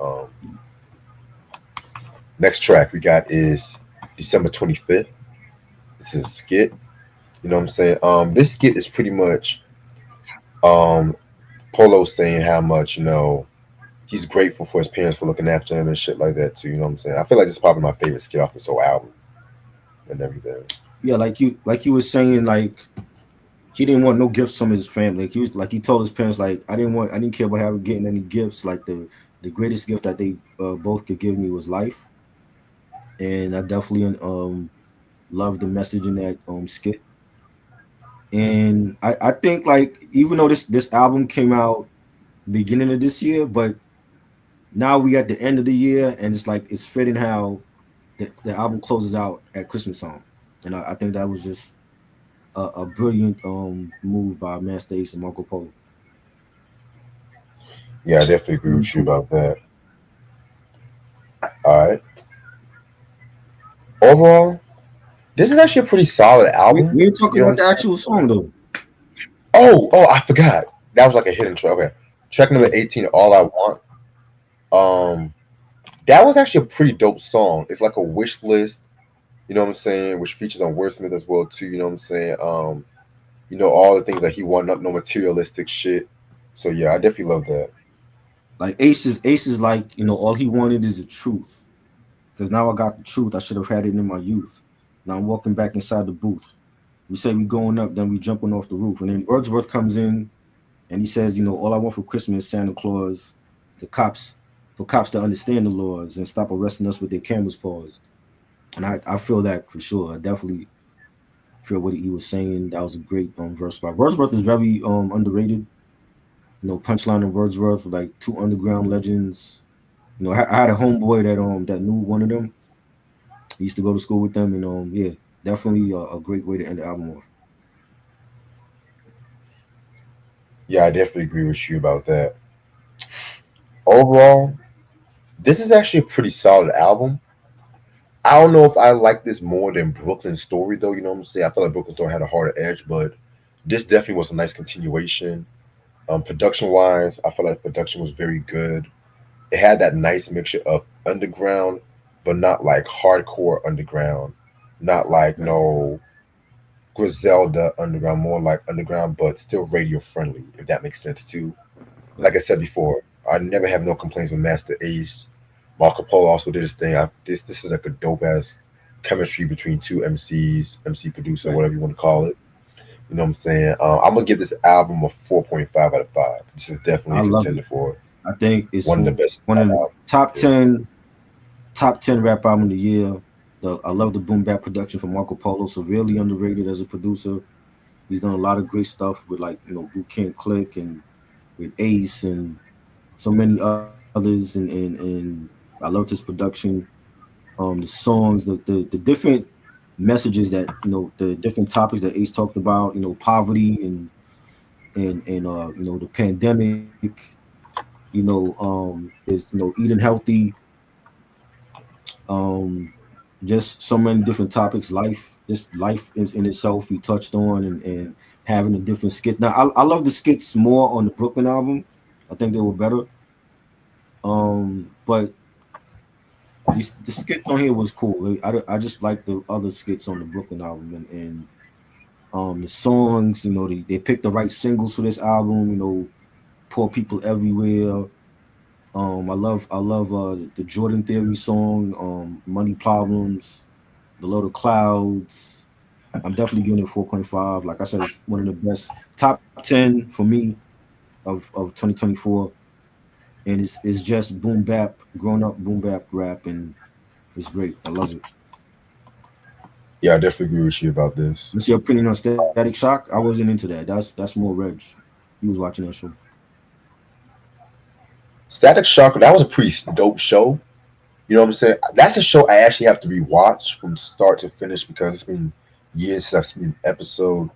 S1: Next track we got is December 25th. This is a skit. You know what I'm saying? This skit is pretty much um Polo saying how much he's grateful for his parents for looking after him and shit like that too. You know what I'm saying? I feel like this is probably my favorite skit off this whole album and everything.
S2: Yeah, like you was saying, like he didn't want no gifts from his family. Like he told his parents, like I didn't care about having getting any gifts. Like the greatest gift that they both could give me was life, and I definitely love the message in that skit. And I think like even though this album came out beginning of this year, but now we at the end of the year, and it's like it's fitting how the album closes out at Christmas time, and I think that was just a brilliant move by Masta Ace and Marco Polo.
S1: Yeah, I definitely agree
S2: Me
S1: with you
S2: too.
S1: about that. All right. Overall, this is actually a pretty solid album.
S2: We ain't talking
S1: You know what
S2: about
S1: I'm
S2: the
S1: saying?
S2: actual song though.
S1: Oh, I forgot. That was like a hidden track. Okay. Track number
S2: Yeah,
S1: 18, All I Want. Um, that was actually a pretty dope song. It's like a wish list, you know what I'm saying, which features on Wordsmith as well too, you know what I'm saying? All the things that he wanted, no materialistic shit. So yeah, I definitely love that.
S2: like Ace is like all he wanted is the truth. Because now I got the truth. I should have had it in my youth. Now I'm walking back inside the booth. We say we going up, then we jumping off the roof, and then Wordsworth comes in and he says, all I want for Christmas is Santa Claus, the cops for cops to understand the laws and stop arresting us with their cameras paused. And I feel that for sure. I definitely feel what he was saying. That was a great verse by Wordsworth is very underrated. Punchline and Wordsworth like two underground legends. I had a homeboy that knew one of them. He used to go to school with them, and yeah, definitely a great way to end the album off.
S1: Yeah, I definitely agree with you about that. Overall, this is actually a pretty solid album. I don't know if I like this more than Brooklyn Story though, you know what I'm saying? I feel like Brooklyn Story had a harder edge, but this definitely was a nice continuation. Production wise, I feel like production was very good. It had that nice mixture of underground, but not like hardcore underground, not like
S2: Right,
S1: no Griselda underground, more like underground, but still radio friendly, if that makes sense too. Like
S2: right.
S1: I said before, I never have no complaints with Master Ace. Marco Polo also did his thing. This is like a dope ass chemistry between two MCs, MC producer,
S2: Right.
S1: whatever you want to call it. You know what I'm saying? I'm gonna give this album a 4.5 out of 5. This is definitely
S2: I
S1: a
S2: love
S1: contender
S2: it.
S1: for
S2: I think it's
S1: one of the
S2: one
S1: best
S2: of the
S1: albums.
S2: top
S1: Yeah.
S2: 10 top 10 rap album of the year. I love the boom bap production from Marco Polo. Severely underrated as a producer. He's done a lot of great stuff with like Boot Camp Click and with Ace and so many others. And I loved his production. The songs, the different messages that the different topics that Ace talked about. Poverty and the pandemic. Is eating healthy, um, just so many different topics. Just life is in itself. He touched on and having the different skits. Now I love the skits more on the Brooklyn album. I think they were better. But these the skits on here was cool. I just like the other skits on the Brooklyn album and the songs. They picked the right singles for this album. Poor people everywhere. I love the Jordan Theory song, Money Problems, Below the Clouds. I'm definitely giving it 4.5. Like I said, it's one of the best top 10 for me of 2024. And it's just boom bap, grown up boom bap rap, and it's great. I love it.
S1: Yeah, I definitely agree with you about this.
S2: What's your opinion on Static Shock? I wasn't into that. That's more Reg. He was watching that show.
S1: Static Shock, that was a pretty dope show. You know what I'm saying? That's a show I actually have to rewatch from start to finish because it's been years since I've seen an episode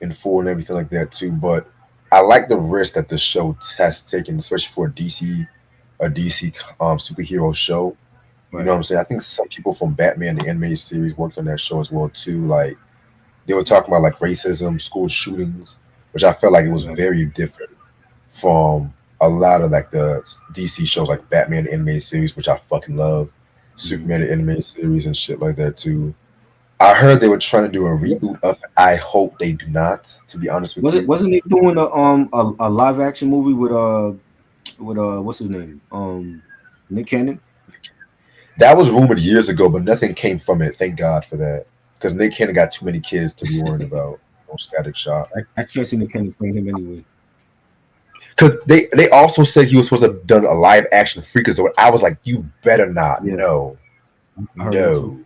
S1: in full and everything like that too. But I like the risk that the show has taken, especially for a DC superhero show. You know
S2: Right.
S1: what I'm saying? I think some people from Batman the animated series worked on that show as well too. Like they were talking about like racism, school shootings, which I felt like it was
S2: Right.
S1: very different from a lot of like the DC shows like Batman the animated series, which I fucking love,
S2: Mhm.
S1: Superman the animated series and shit like that too. I heard they were trying to do a reboot of it. I hope they do not, to be honest with
S2: Was it
S1: you.
S2: wasn't he doing a live action movie with what's his name Nick Cannon?
S1: That was rumored years ago, but nothing came from it. Thank God for that. Because Nick Cannon got too many kids to be worrying about. No Static Shock.
S2: I can't see Nick Cannon playing him anyway.
S1: Because they also said he was supposed to have done a live action Freakazoid. I was like, you better not.
S2: Yeah,
S1: No.
S2: I heard that too.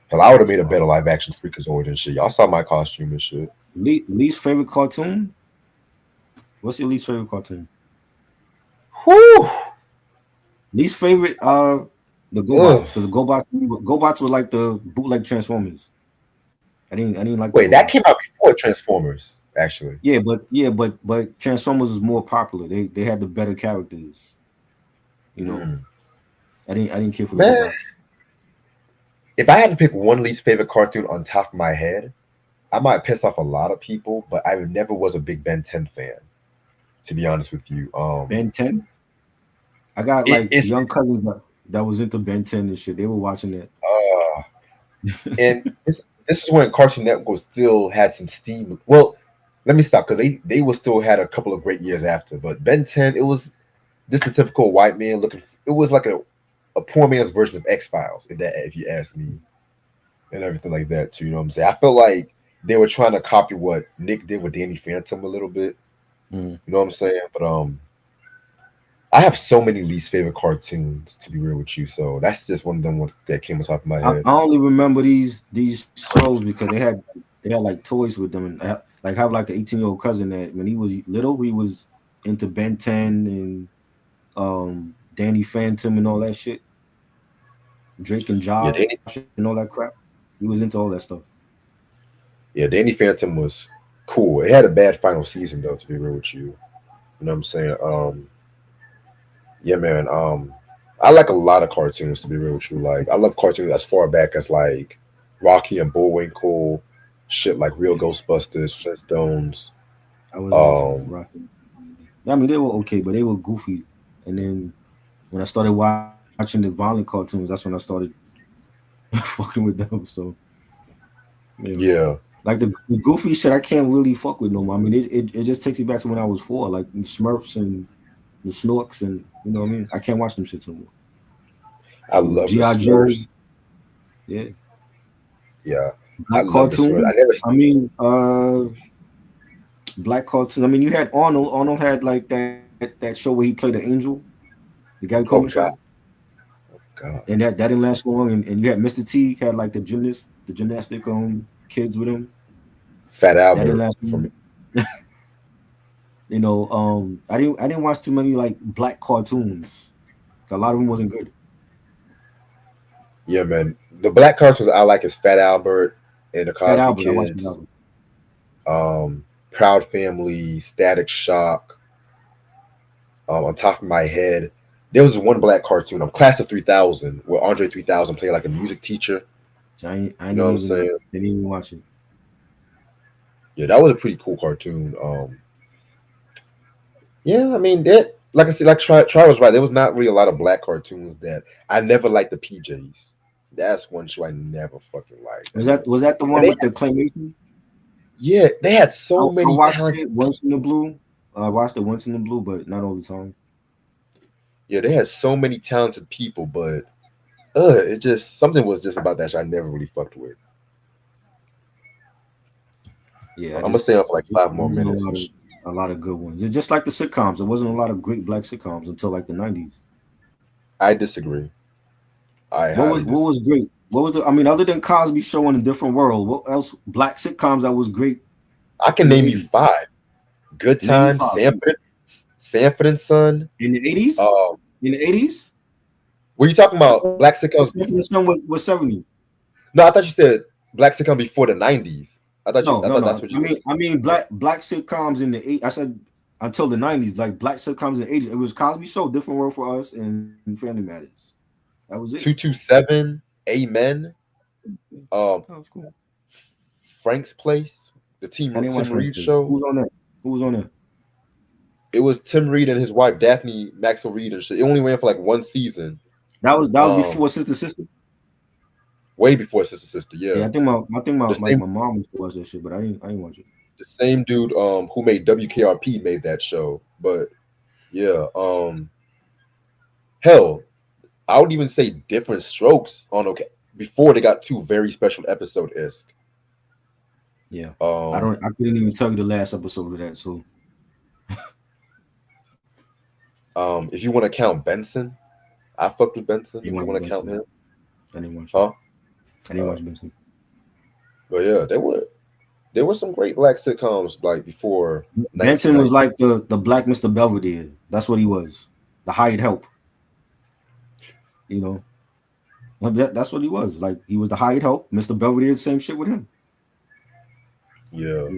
S1: No. Hell, I would have made a
S2: So,
S1: better live action Freakazoid and shit. Y'all saw my costume and shit.
S2: least favorite cartoon? What's your least favorite cartoon?
S1: Whew.
S2: Least favorite, the
S1: Ugh.
S2: GoBots, because the GoBots were like the bootleg Transformers. I didn't like the
S1: Wait, that came
S2: GoBots.
S1: out before Transformers, actually.
S2: But Transformers was more popular. They had the better characters. You know,
S1: Mm.
S2: I didn't care for the
S1: Man,
S2: GoBots.
S1: if I had to pick one least favorite cartoon on top of my head, I might piss off a lot of people, but I never was a big Ben 10 fan, to be honest with you.
S2: Ben 10. I got
S1: It,
S2: like
S1: it's
S2: young cousins that was into Ben 10 and shit. They were watching it.
S1: uh, and this is when Cartoon Network still had some steam. Well, let me stop because they will still had a couple of great years after. But Ben 10, it was just a typical white man looking. It was like a poor man's version of X Files, if you ask me, and everything like that too. You know what I'm saying? I feel like they were trying to copy what Nick did with Danny Phantom a little bit.
S2: Mm.
S1: You know what I'm saying? But I have so many least favorite cartoons to be real with you. So that's just one of them that came on top of my head.
S2: I only remember these shows because they had like toys with them, and like have like an 18-year-old cousin that when he was little he was into Ben 10 and Danny Phantom and all that shit, Drake and
S1: Yeah,
S2: Josh
S1: Danny.
S2: and all that crap. He was into all that stuff.
S1: Yeah, Danny Phantom was cool. It had a bad final season though, to be real with you. You know what I'm saying? Yeah, man. I like a lot of cartoons to be real with you. Like I love cartoons as far back as like Rocky and Bullwinkle, shit like Real
S2: Yeah,
S1: Ghostbusters, Flintstones.
S2: I was into
S1: Um,
S2: Rocky. I mean, they were okay, but they were goofy. And then when I started watching the violent cartoons, that's when I started fucking with them. So yeah,
S1: yeah,
S2: like the goofy shit, I can't really fuck with no more. I mean, it just takes me back to when I was 4, like the Smurfs and the Snorks, and you know what I mean. I can't watch them shit no more.
S1: I love the
S2: GI Joe,
S1: Smurfs.
S2: yeah,
S1: Yeah, I
S2: black
S1: love the Smurfs. I
S2: cartoons.
S1: never.
S2: I mean, black cartoons. I mean, you had Arnold. Arnold had like that show where he played an angel, the Gary Coleman
S1: Oh
S2: show,
S1: God, God.
S2: and that didn't last long. And you had Mr. T had like the gymnastic kids with him.
S1: Fat
S2: That didn't
S1: Albert
S2: last
S1: for me.
S2: long. I didn't watch too many like black cartoons. A lot of them wasn't good.
S1: Yeah, man. The black cartoons I like is Fat Albert and the
S2: Fat
S1: Cosby
S2: Albert, I watched Fat
S1: Kids,
S2: Albert.
S1: Proud Family, Static Shock. On top of my head, there was one black cartoon, Class of 3000, where Andre 3000 played like a music teacher.
S2: So I
S1: You know what I'm
S2: didn't even
S1: saying?
S2: watch it.
S1: Yeah, that was a pretty cool cartoon. Yeah, I mean that. Like I said, like Try was right. There was not really a lot of black cartoons that I never liked. The PJs. That's one show I never fucking liked. I never.
S2: Was that the
S1: And
S2: one
S1: they,
S2: with the claymation?
S1: yeah, they had so
S2: I
S1: many
S2: watched
S1: talented.
S2: it once in the blue. I watched it once in the blue, but not all the time.
S1: Yeah, they had so many talented people, but it just something was just about that show I never really fucked with.
S2: Yeah, I
S1: I'm gonna stay on
S2: just
S1: for like
S2: it
S1: 5 more
S2: wasn't
S1: minutes and
S2: a lot of good ones. It's just like the sitcoms. There wasn't a lot of great black sitcoms until like the 90s.
S1: I disagree. I highly
S2: What
S1: disagree.
S2: was great? What was the? I mean, other than Cosby Show in a different world, what else black sitcoms that was great
S1: I can
S2: in the
S1: name you
S2: 80s?
S1: five. Good
S2: Name me
S1: Times,
S2: five.
S1: Sanford and Son.
S2: In the 80s?
S1: Uh,
S2: In the 80s?
S1: were you talking
S2: I
S1: about
S2: thought
S1: black sitcoms?
S2: Sanford and Son was 70s.
S1: No, I thought you said black sitcom before the '90s. I thought that's
S2: No.
S1: what you were.
S2: I mean black sitcoms in the eight. I said until the 90s, like black sitcoms in the 80s. It was Cosby Show, Different World for Us, and Family Matters. That was it.
S1: 227, Amen, um,
S2: That was cool.
S1: Frank's Place, the
S2: I didn't watch
S1: Tim
S2: French
S1: Reed
S2: Place.
S1: show.
S2: Who's on that? Who was on that?
S1: It was Tim Reed and his wife Daphne Maxwell Reed and shit. It only ran for like one season.
S2: That was
S1: Um,
S2: before Sister.
S1: way before Sister Sister.
S2: Yeah,
S1: Yeah,
S2: I think
S1: the
S2: my
S1: same
S2: mom used to watch that shit, but I didn't watch it.
S1: the same dude who made WKRP made that show. But yeah, hell, I would even say Different Strokes on okay before they got two very special episode isk.
S2: Yeah,
S1: Um,
S2: I couldn't even tell you the last episode of that. So
S1: if you want to count Benson, I fucked with
S2: I
S1: Benson.
S2: didn't
S1: If you
S2: watch
S1: want to count
S2: Benson.
S1: him,
S2: I didn't watch it.
S1: huh?
S2: I didn't watch Benson.
S1: But yeah, there were some great black sitcoms like before
S2: Benson was
S1: 1990.
S2: like the black Mr. Belvedere. That's what he was. The hired help. You know, that's what he was. Like he was the hired help. Mr. Belvedere, same shit with him.
S1: Yeah.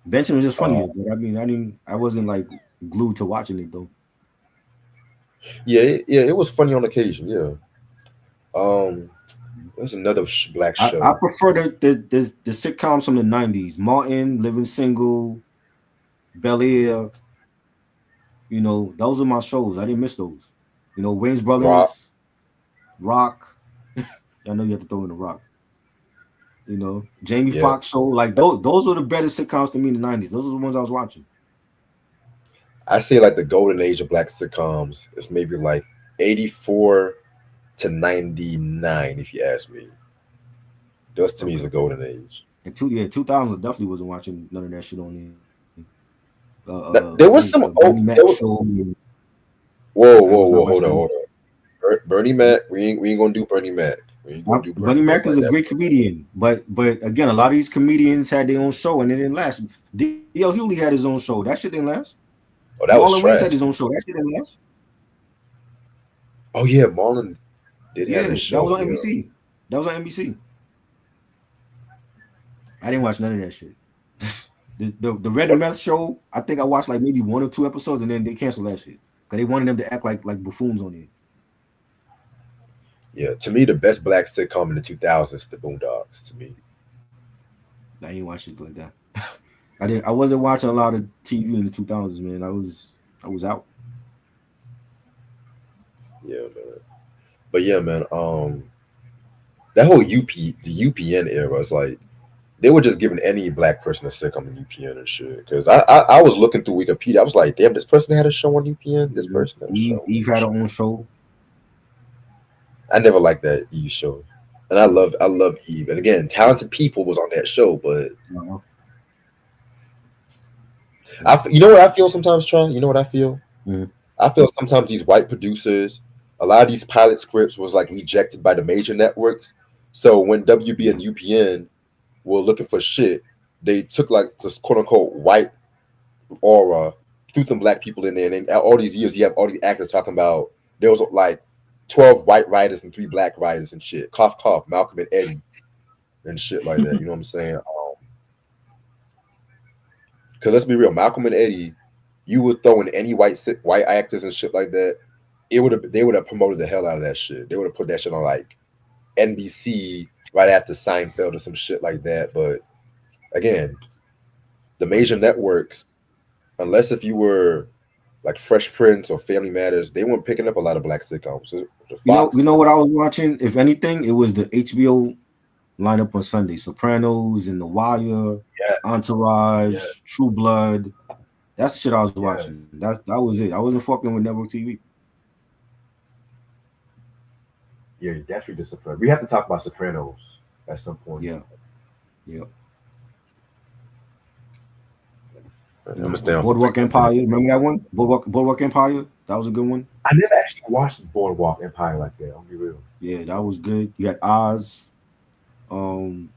S2: Benson was just
S1: Uh,
S2: funny. But I mean, I wasn't like glued to watching it though.
S1: yeah, it was funny on occasion. Yeah. There's another black
S2: I
S1: show.
S2: prefer the sitcoms from the '90s. Martin, Living Single, Bel Air. You know, those are my shows. I didn't miss those. You know, Wayne's
S1: Rock.
S2: Brothers, Rock. I know you have to throw in the Rock. You know, Jamie
S1: Yeah.
S2: Foxx show. Like those were the better sitcoms to me in the '90s. Those are the ones I was watching.
S1: I say like the golden age of black sitcoms is maybe like 84 to 99, if you ask me. Those to me is
S2: Okay.
S1: a golden age.
S2: And 2000 definitely wasn't watching none of that shit on there.
S1: There
S2: What
S1: was
S2: was
S1: some.
S2: the
S1: Oh,
S2: Bernie Mac
S1: there was.
S2: show?
S1: Whoa,
S2: I
S1: whoa,
S2: was not
S1: whoa! Hold
S2: watching
S1: on,
S2: any.
S1: hold on. Bernie Mac. We ain't gonna do Bernie Mac. We ain't gonna do
S2: Bernie
S1: Bernie Mac
S2: Mac is
S1: like
S2: a
S1: that.
S2: great comedian, but again, a lot of these comedians had their own show and it didn't last. D.L. Hewley had his own show. That shit didn't last.
S1: Oh, that
S2: Marlon
S1: was
S2: Wayans had his
S1: trash.
S2: own show. That shit didn't last.
S1: Oh yeah, Marlon did have
S2: Yeah,
S1: his
S2: that was
S1: show.
S2: on
S1: Yeah.
S2: NBC. That was on NBC. I didn't watch none of that shit. The Red and
S1: What?
S2: Meth show, I think I watched like maybe 1 or 2 episodes and then they canceled that shit because they wanted them to act like buffoons on it.
S1: Yeah. To me, the best black sitcom in the 2000s, The Boondocks. To me.
S2: I ain't watch it like that. I didn't. I wasn't watching a lot of TV in the 2000s, man. I was out.
S1: Yeah, man. But yeah, man. That whole the UPN era is like they were just giving any black person a sitcom on UPN and shit. Because I was looking through Wikipedia. I was like, damn, this person had a show on UPN. This person had a show.
S2: Eve had her own show.
S1: I never liked that Eve show, and I love Eve. And again, talented people was on that show, but
S2: Uh-huh.
S1: you know what I feel sometimes, Try? You know what I feel?
S2: Mhm.
S1: I feel sometimes these white producers, a lot of these pilot scripts was like rejected by the major networks. So when WB
S2: Yeah.
S1: and UPN were looking for shit, they took like this quote unquote white aura, threw some black people in there, and then all these years you have all these actors talking about there was like 12 white writers and 3 black writers and shit. Cough cough, Malcolm and Eddie and shit like that. You know what I'm saying? Because let's be real, Malcolm and Eddie, you would throw in any white actors and shit like that. They would have promoted the hell out of that shit. They would have put that shit on like NBC right after Seinfeld or some shit like that. But again, the major networks, unless if you were like Fresh Prince or Family Matters, they weren't picking up a lot of black sitcoms. So the
S2: You
S1: Fox,
S2: know what I was watching? If anything, it was the HBO lineup on Sunday. Sopranos and The Wire,
S1: yeah, yeah,
S2: Entourage, True Blood. That's the shit I was
S1: yeah,
S2: watching. That was it. I wasn't fucking with network TV.
S1: yeah, definitely the Sopranos. We have to talk about Sopranos at some point.
S2: Yeah, yeah.
S1: I'm
S2: You
S1: gonna
S2: know,
S1: stay on for
S2: Boardwalk
S1: 3 more
S2: Empire.
S1: minutes.
S2: Remember that one? Boardwalk Empire. That was a good one.
S1: I never actually watched Boardwalk Empire like that. I'll be real.
S2: Yeah, that was good. You had Oz. Um,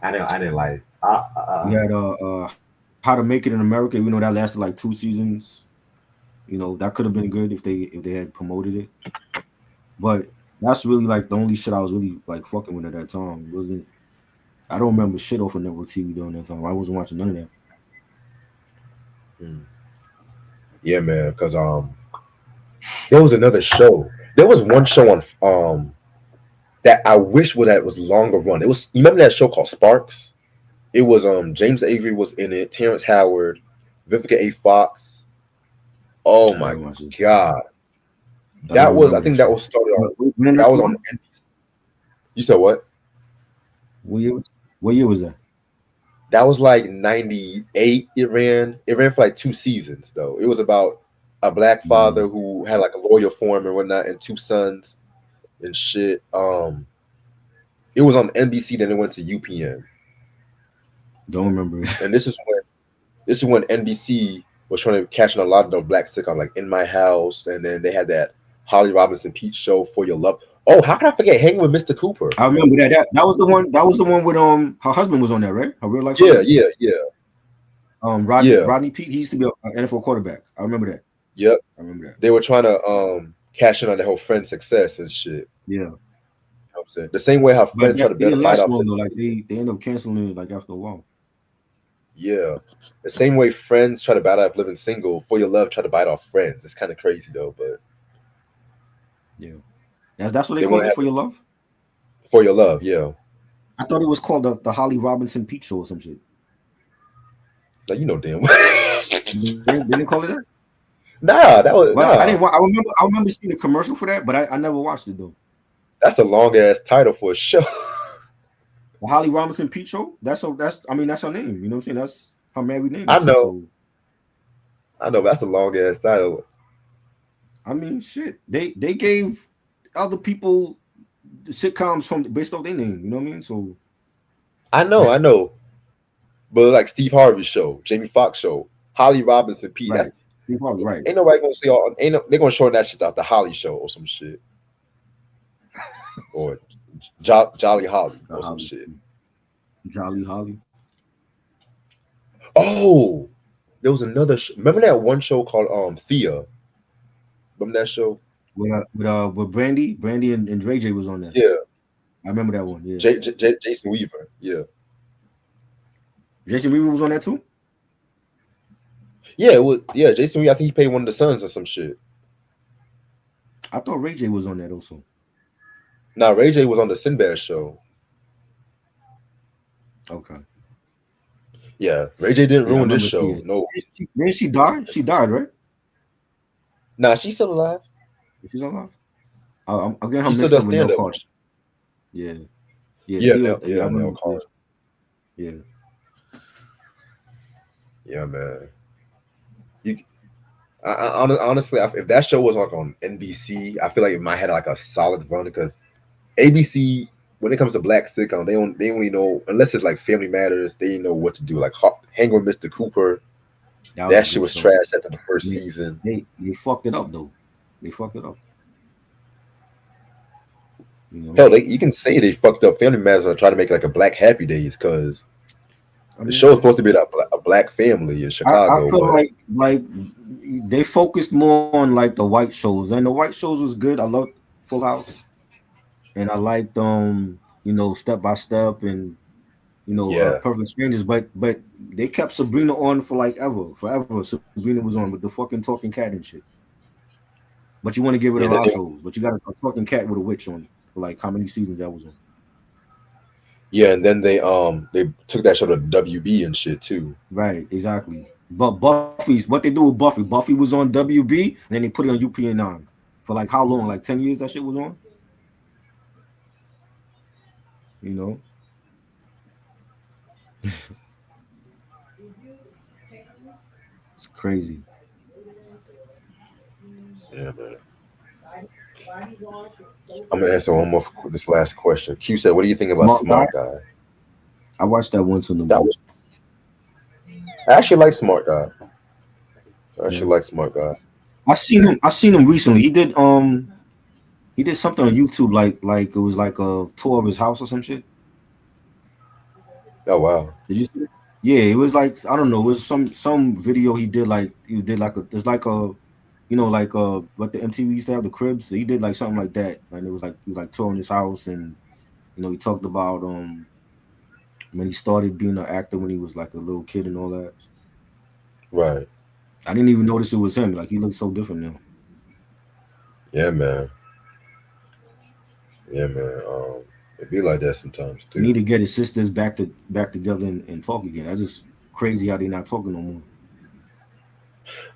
S1: I didn't like.
S2: you had How to Make It in America. Even though that lasted like 2 seasons. You know that could have been good if they had promoted it. But that's really like the only shit I was really like fucking with at that time. It wasn't I don't remember shit off of network TV during that time. I wasn't watching none of that.
S1: mm, yeah, man. Because there was another show. There was one show on that I wish would have was longer run. It was, you remember that show called Sparks? It was James Avery was in it, Terrence Howard, Vivica A. Fox. Oh
S2: I
S1: my
S2: didn't watch it.
S1: god.
S2: I don't
S1: I
S2: remember that
S1: think that
S2: show.
S1: was started on
S2: When did
S1: that
S2: that
S1: was
S2: come
S1: on
S2: on?
S1: NBC. You said what?
S2: What year was that?
S1: That was like 98 it ran for like 2 seasons though. It was about a black
S2: Mm,
S1: father who had like a lawyer for him and whatnot and 2 sons and shit. It was on NBC, then it went to UPN.
S2: don't remember it.
S1: And this is when NBC was trying to cash in a lot of the black sitcoms like In My House, and then they had that Holly Robinson Peach show For Your Love. Oh, how can I forget hanging with Mr. Cooper?
S2: I remember that. That was the one. That was the one with her husband was on there, right? Her real life
S1: Yeah,
S2: husband.
S1: yeah, yeah, yeah,
S2: Rodney Pete. He used to be an NFL quarterback. I remember that.
S1: yep.
S2: I remember that.
S1: They were trying to cash in on their whole friend's success and shit. You know
S2: Yeah,
S1: what I'm saying? The same way how
S2: but
S1: friends try to
S2: it didn't
S1: bite
S2: last
S1: off.
S2: long though. Like they ended up canceling it like after a while.
S1: Yeah. The same way friends try to bite off living single, for your love try to bite off friends. It's kind of crazy though, but
S2: Yeah, that's what they
S1: they want
S2: called
S1: to
S2: it
S1: have
S2: for your love.
S1: for your love, yeah.
S2: I thought it was called the Holly Robinson Peach Show or some shit.
S1: Like you know damn well.
S2: They didn't call it that.
S1: Nah, that was
S2: But I
S1: nah.
S2: didn't. I remember seeing a commercial for that, but I never watched it though.
S1: That's a long ass title for a show.
S2: The Holly Robinson Peach Show. That's I mean that's her name. You know what I'm saying? That's her married name and
S1: I
S2: shit.
S1: know,
S2: So
S1: I know, but that's a long ass title.
S2: I mean shit. They gave other people sitcoms from based off their name. You know what I mean? So
S1: I know. But like Steve Harvey show, Jamie Foxx show, Holly Robinson P.
S2: right,
S1: That's
S2: Steve Harvey, right.
S1: ain't nobody gonna say all. Ain't no, they gonna shorten that shit out the Holly show or some shit or Jolly Holly or some
S2: Holly,
S1: shit.
S2: Jolly Holly.
S1: Oh, there was another. Remember that one show called Thea? Remember that show?
S2: With Brandy and Ray J was on there.
S1: Yeah,
S2: I remember that one. Yeah,
S1: Jason Weaver. Yeah,
S2: Jason Weaver was on that too.
S1: yeah, it was. Yeah, Jason Weaver. I think he played one of the sons or some shit.
S2: I thought Ray J was on that also.
S1: Now Ray J was on the Sinbad show.
S2: Okay.
S1: Yeah, Ray J didn't
S2: Yeah, I
S1: ruin this
S2: remember.
S1: show.
S2: Yeah.
S1: No,
S2: Then she died. She died, right?
S1: nah, she's still alive.
S2: She's alive. I'm getting her
S1: She still
S2: mixed
S1: does
S2: up with Nell
S1: stand up.
S2: Carter. Yeah. Yeah.
S1: Yeah,
S2: Theo, yeah. I
S1: yeah, Nell
S2: remember. Yeah.
S1: Carter.
S2: Yeah.
S1: Yeah, man. You, honestly, if that show was like on NBC, I feel like it might have like a solid run because ABC, when it comes to black sitcom, they only know unless it's like Family Matters, they know what to do. Like Hang with Mr. Cooper,
S2: That was a
S1: that shit
S2: good
S1: was
S2: show.
S1: trash after the first
S2: They,
S1: season.
S2: they fucked it up though. They fucked it up. You know.
S1: Hell, you can say they fucked up Family Matters or try to make like a Black Happy Days because
S2: I
S1: the
S2: mean,
S1: show is supposed to be a black family in
S2: I
S1: Chicago,
S2: feel
S1: but
S2: like they focused more on like the white shows, and the white shows was good. I loved Full House, and I liked Step by Step and
S1: yeah,
S2: Perfect Strangers, but they kept Sabrina on for like forever. Sabrina was on with the fucking talking cat and shit. But you want to get rid
S1: yeah.
S2: of our shows, but you got a talking cat with a witch on for like how many seasons that was on.
S1: Yeah, and then they took that show to WB and shit too.
S2: Right, exactly. But Buffy's what they do with Buffy. Buffy was on WB, and then they put it on UPN9 for like how long? Like 10 years that shit was on. You know. It's crazy.
S1: Yeah, man. I'm gonna answer one more this last question. Q said, "What do you think about
S2: Smart Guy.
S1: Smart Guy?"
S2: I watched that once on the
S1: That
S2: boat.
S1: was I actually like Smart Guy. I
S2: Yeah.
S1: actually like Smart Guy.
S2: I seen him recently. He did something on YouTube like it was like a tour of his house or some shit.
S1: Oh wow.
S2: Did you see it? Yeah, it was like I don't know, it was some video he did like a there's like a like what the MTV used to have the cribs. So he did like something like that. And it was like he was like touring his house and he talked about when he started being an actor when he was like a little kid and all that.
S1: Right.
S2: I didn't even notice it was him. Like he looks so different now.
S1: Yeah, man. Yeah, man. It be like that sometimes
S2: He need
S1: too.
S2: to get his sisters back together and talk again. That's just crazy how they not talking no more.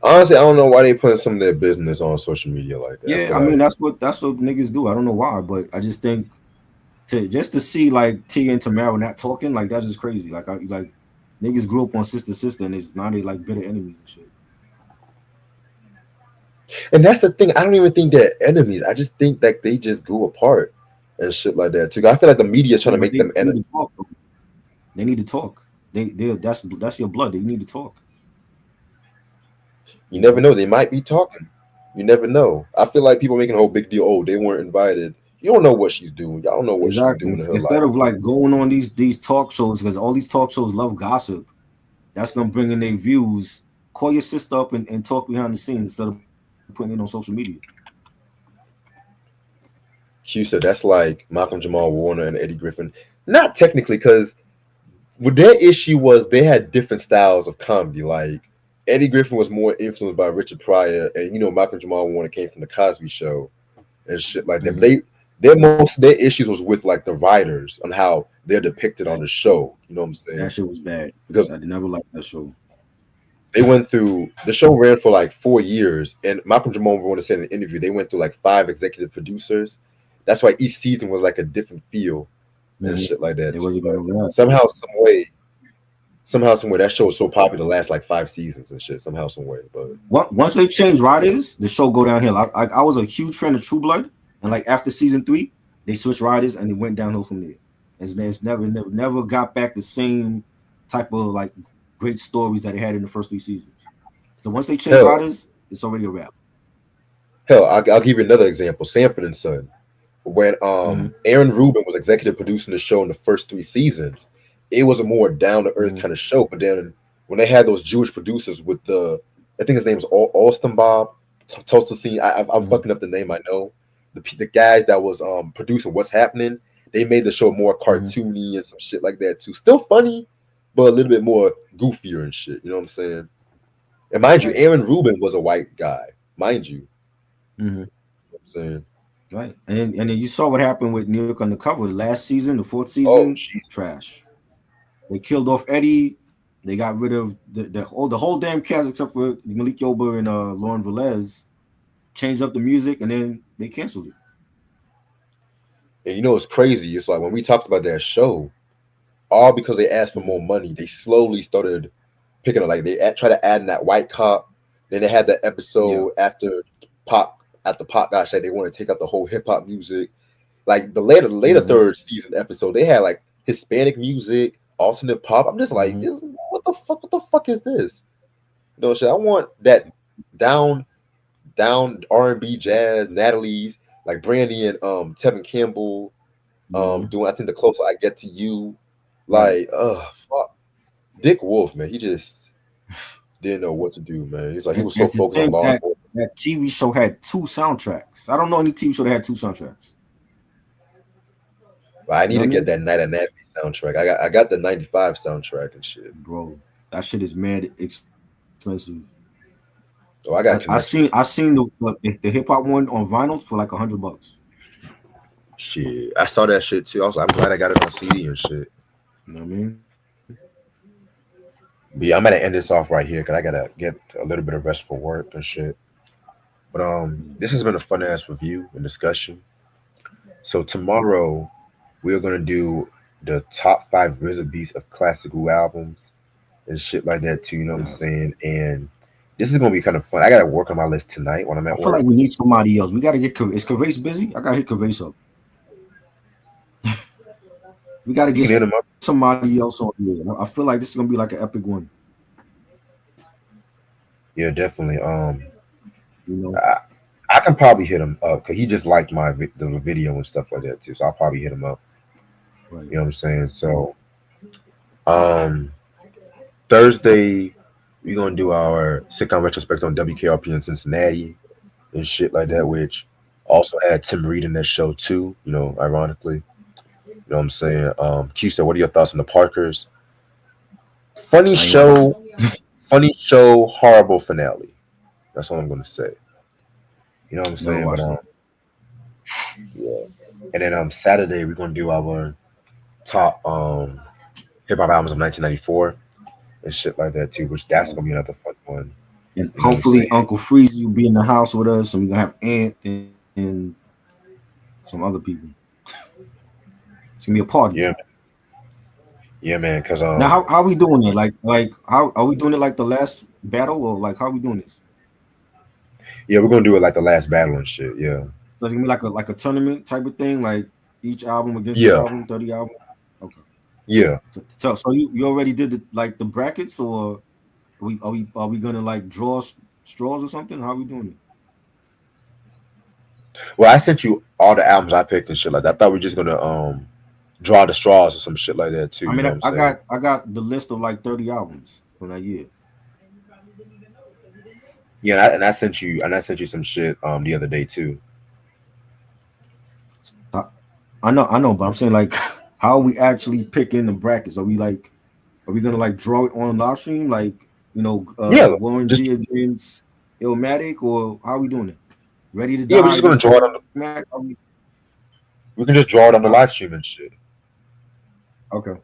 S1: Honestly, I don't know why they putting some of their business on social media like that. I
S2: Yeah,
S1: feel
S2: I mean
S1: like
S2: that's what niggas do. I don't know why, but I just think to see like Tia and Tamara not talking, like that's just crazy. Like niggas grew up on sister, and now they like bitter enemies and shit.
S1: and that's the thing. I don't even think they're enemies. I just think that they just grew apart and shit like that too. I feel like the media is trying
S2: Yeah,
S1: to
S2: but
S1: make them
S2: they need
S1: enemies.
S2: to talk. Bro. They need to talk. That's your blood. They need to talk.
S1: You
S2: You
S1: never
S2: know?
S1: know. They might be talking. You never know. I feel like people making a whole big deal. Oh, they weren't invited. You don't know what she's doing. Y'all don't know what she's
S2: Exactly.
S1: doing in her
S2: Instead
S1: life.
S2: of like going on these talk shows, because all these talk shows love gossip, that's gonna bring in their views. Call your sister up and talk behind the scenes instead of putting it on social media.
S1: Q said that's like Malcolm Jamal Warner and Eddie Griffin. Not technically, because what their issue was they had different styles of comedy. Like Eddie Griffin was more influenced by Richard Pryor, and Malcolm Jamal Warner came from the Cosby Show and shit like that. But
S2: Mm-hmm.
S1: their issues was with like the writers on how they're depicted on
S2: That
S1: the
S2: shit,
S1: show. You know what I'm saying?
S2: that shit was bad.
S1: Because
S2: I never liked that show.
S1: they went through the show ran for like 4 years, and Malcolm Jamal Warner said in an interview they went through like 5 executive producers. That's why each season was like a different feel and
S2: Mm-hmm.
S1: shit like that
S2: It
S1: too.
S2: wasn't
S1: But
S2: gonna rap.
S1: somehow, some way, that show was so popular, the last like 5 seasons and shit. Somehow, some way, but
S2: Once they changed writers, the show go downhill. I was a huge fan of True Blood, and like after season 3, they switched writers and it went downhill from there. It's never got back the same type of like great stories that it had in the first 3 seasons. So once they change
S1: hell,
S2: writers, it's already a wrap.
S1: I'll give you another example. Sanford and Son, when
S2: Mm-hmm.
S1: Aaron Rubin was executive producing the show in the first 3 seasons, it was a more down to earth
S2: Mm-hmm.
S1: kind of show. But then when they had those Jewish producers with I think his name was Alston Bob Tulsa Scene. I'm
S2: Mm-hmm.
S1: fucking up the name. I know the guys that was producing What's Happening. They made the show more
S2: Mm-hmm.
S1: cartoony and some shit like that too. Still funny, but a little bit more goofier and shit. You know what I'm saying? And mind you,
S2: Right.
S1: Aaron Rubin was a white guy. Mind you,
S2: Mm-hmm.
S1: you know what I'm saying.
S2: Right. And then you saw what happened with New York Undercover. The last season, the fourth
S1: Oh,
S2: season,
S1: jeez.
S2: trash. They killed off Eddie. They got rid of the whole damn cast except for Malik Yoba and Lauren Velez. Changed up the music and then they canceled it.
S1: And it's crazy. It's like when we talked about that show, all because they asked for
S2: Mm-hmm.
S1: more money, they slowly started picking up. Like try to add in that white cop. Then they had that
S2: Yeah.
S1: episode after Pop got shot. They want to take out the whole hip hop music. Like the later
S2: Mm-hmm.
S1: third season episode, they had like Hispanic music, alternate pop. I'm just like,
S2: Mm-hmm.
S1: what the fuck? What the fuck is this? Shit. I want that down R&B jazz, Natalie's like Brandy and Tevin Campbell
S2: Mm-hmm.
S1: doing. I think the closer I get to you,
S2: Right.
S1: like fuck. Dick Wolf, man, he just didn't know what to do, man. He's like he
S2: And,
S1: was so
S2: and to
S1: focused on
S2: think
S1: Law and
S2: that
S1: Order.
S2: that TV show had 2 soundtracks. I don't know any TV show that had 2 soundtracks.
S1: But I
S2: You
S1: need
S2: know
S1: to
S2: what I
S1: get
S2: mean?
S1: that Night of Natalie soundtrack. I got the '95 soundtrack and shit.
S2: Bro, that shit is mad expensive.
S1: Oh, I
S2: I
S1: got
S2: seen
S1: connections.
S2: the hip hop one on vinyl for like $100.
S1: Shit, I saw that shit too. I'm glad I got it on CD and shit.
S2: You know what I mean?
S1: But yeah, I'm gonna end this off right here because I gotta get a little bit of rest for work and shit. But this has been a fun ass review and discussion. So tomorrow we're gonna do the top 5 RZA beats of classical albums and shit like that too. You know what I'm
S2: Yes.
S1: saying? And this is gonna be kind of fun. I gotta work on my list tonight when I'm
S2: I
S1: at
S2: feel like
S1: work.
S2: we need somebody else. We gotta get is Cavace busy? I gotta hit Cavace up. We gotta
S1: You
S2: get
S1: can hit him up.
S2: somebody else on here. I feel like this is gonna be like an epic one.
S1: Yeah, definitely.
S2: You know?
S1: I, I can probably hit him up because he just liked the video and stuff like that too. So I'll probably hit him up.
S2: Right.
S1: You know what I'm saying? So um Thursday we're gonna do our sitcom retrospect on WKRP in Cincinnati and shit like that,
S2: Mhm.
S1: which also had Tim Reed in that show too. Ironically. You know what I'm saying? Q said, "What are your thoughts on the Parkers?" Funny
S2: I ain't watching.
S1: show, funny show, horrible finale. That's all I'm gonna say. You know what I'm
S2: Never
S1: saying? But
S2: watched it.
S1: yeah. And then Saturday we're gonna do our top hip hop albums of 1994 and shit like that too, which that's gonna be another fun one.
S2: And
S1: You know what I'm
S2: hopefully
S1: saying?
S2: Uncle Freezy will be in the house with us, and we're gonna have Ant and some other people. It's gonna be a party.
S1: Yeah, yeah, man. Cause
S2: Now, how we doing it? Like how are we doing it? Like the last battle, or like how are we doing this?
S1: yeah, we're gonna do it like the last battle and shit. Yeah,
S2: So it's gonna be like a tournament type of thing, like each album against each
S1: yeah,
S2: album, 30 album. Okay.
S1: yeah.
S2: So you already did the brackets, or are we gonna like draw straws or something? How are we doing it?
S1: Well, I sent you all the albums I picked and shit like that. I thought we were just gonna draw the straws or some shit like that too.
S2: I
S1: You
S2: mean,
S1: know what I'm
S2: I
S1: saying?
S2: got I got the list of like 30 albums from that year.
S1: Yeah, and I sent you some shit the other day too.
S2: I know, but I'm saying like, how are we actually picking the brackets? Are we gonna like draw it on live stream, like
S1: Yeah,
S2: Warren
S1: just
S2: G against Illmatic, or how are we doing it? Ready to
S1: yeah, we're
S2: Die
S1: just gonna
S2: against
S1: draw it on.
S2: Mac?
S1: We can just draw it on the
S2: Huh?
S1: live stream and shit.
S2: Okay,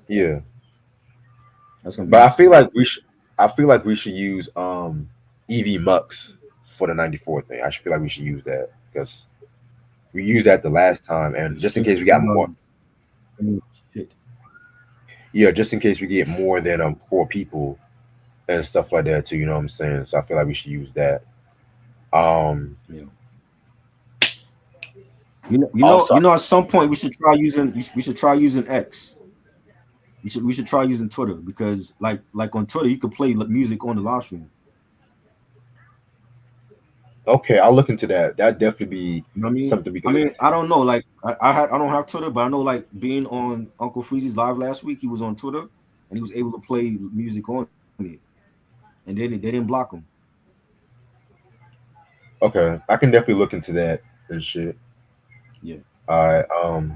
S1: Yeah,
S2: that's gonna be
S1: but
S2: interesting.
S1: I feel like we should use EV Mux for the '94 thing. I should feel like we should use that because we used that the last time, and just in
S2: Shit,
S1: case we got more.
S2: I mean, shit.
S1: Yeah, just in case we get more than four people and stuff like that too. You know what I'm saying? So I feel like we should use that. Um,
S2: Yeah.
S1: also,
S2: At some point we should try using we should try using X. We should try using Twitter, because like on Twitter you could play music on the live stream.
S1: okay, I'll look into that. That'd definitely be
S2: You know what I mean?
S1: something we
S2: I
S1: can look
S2: mean,
S1: into.
S2: I don't know. Like I don't have Twitter, but I know like being on Uncle Freezy's live last week, he was on Twitter and he was able to play music on it, and then they didn't block him.
S1: Okay, I can definitely look into that and shit.
S2: Yeah.
S1: All right.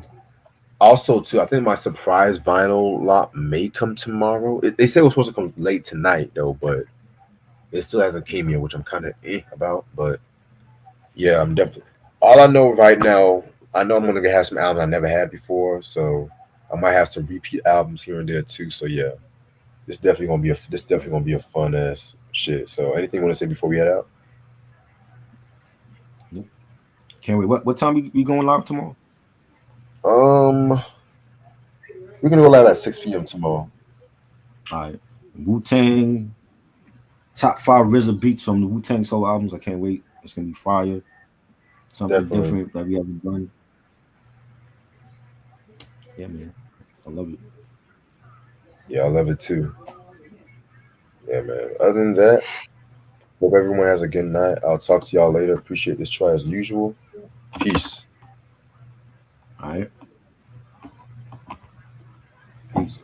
S1: Also, too, I think my surprise vinyl lot may come tomorrow. They say it was supposed to come late tonight though, but it still hasn't came
S2: Okay.
S1: yet, which I'm kind of about. But yeah, I'm definitely. All I know right now, I know I'm gonna have some albums I never had before, so I might have some repeat albums here and there too. So yeah, this definitely gonna be a fun ass shit. So anything you want to say before we head out?
S2: Nope. Can't wait. What time we going live tomorrow?
S1: Um, we're gonna go live at 6 p.m. tomorrow.
S2: All right. Wu-Tang, top 5 RZA beats from the Wu-Tang solo albums. I can't wait. It's gonna be fire. Something
S1: Definitely.
S2: different that we haven't done. Yeah, man. I love it.
S1: Yeah, I love it too. Yeah, man. Other than that, hope everyone has a good night. I'll talk to y'all later. Appreciate this try as usual. Peace.
S2: All right. Peace.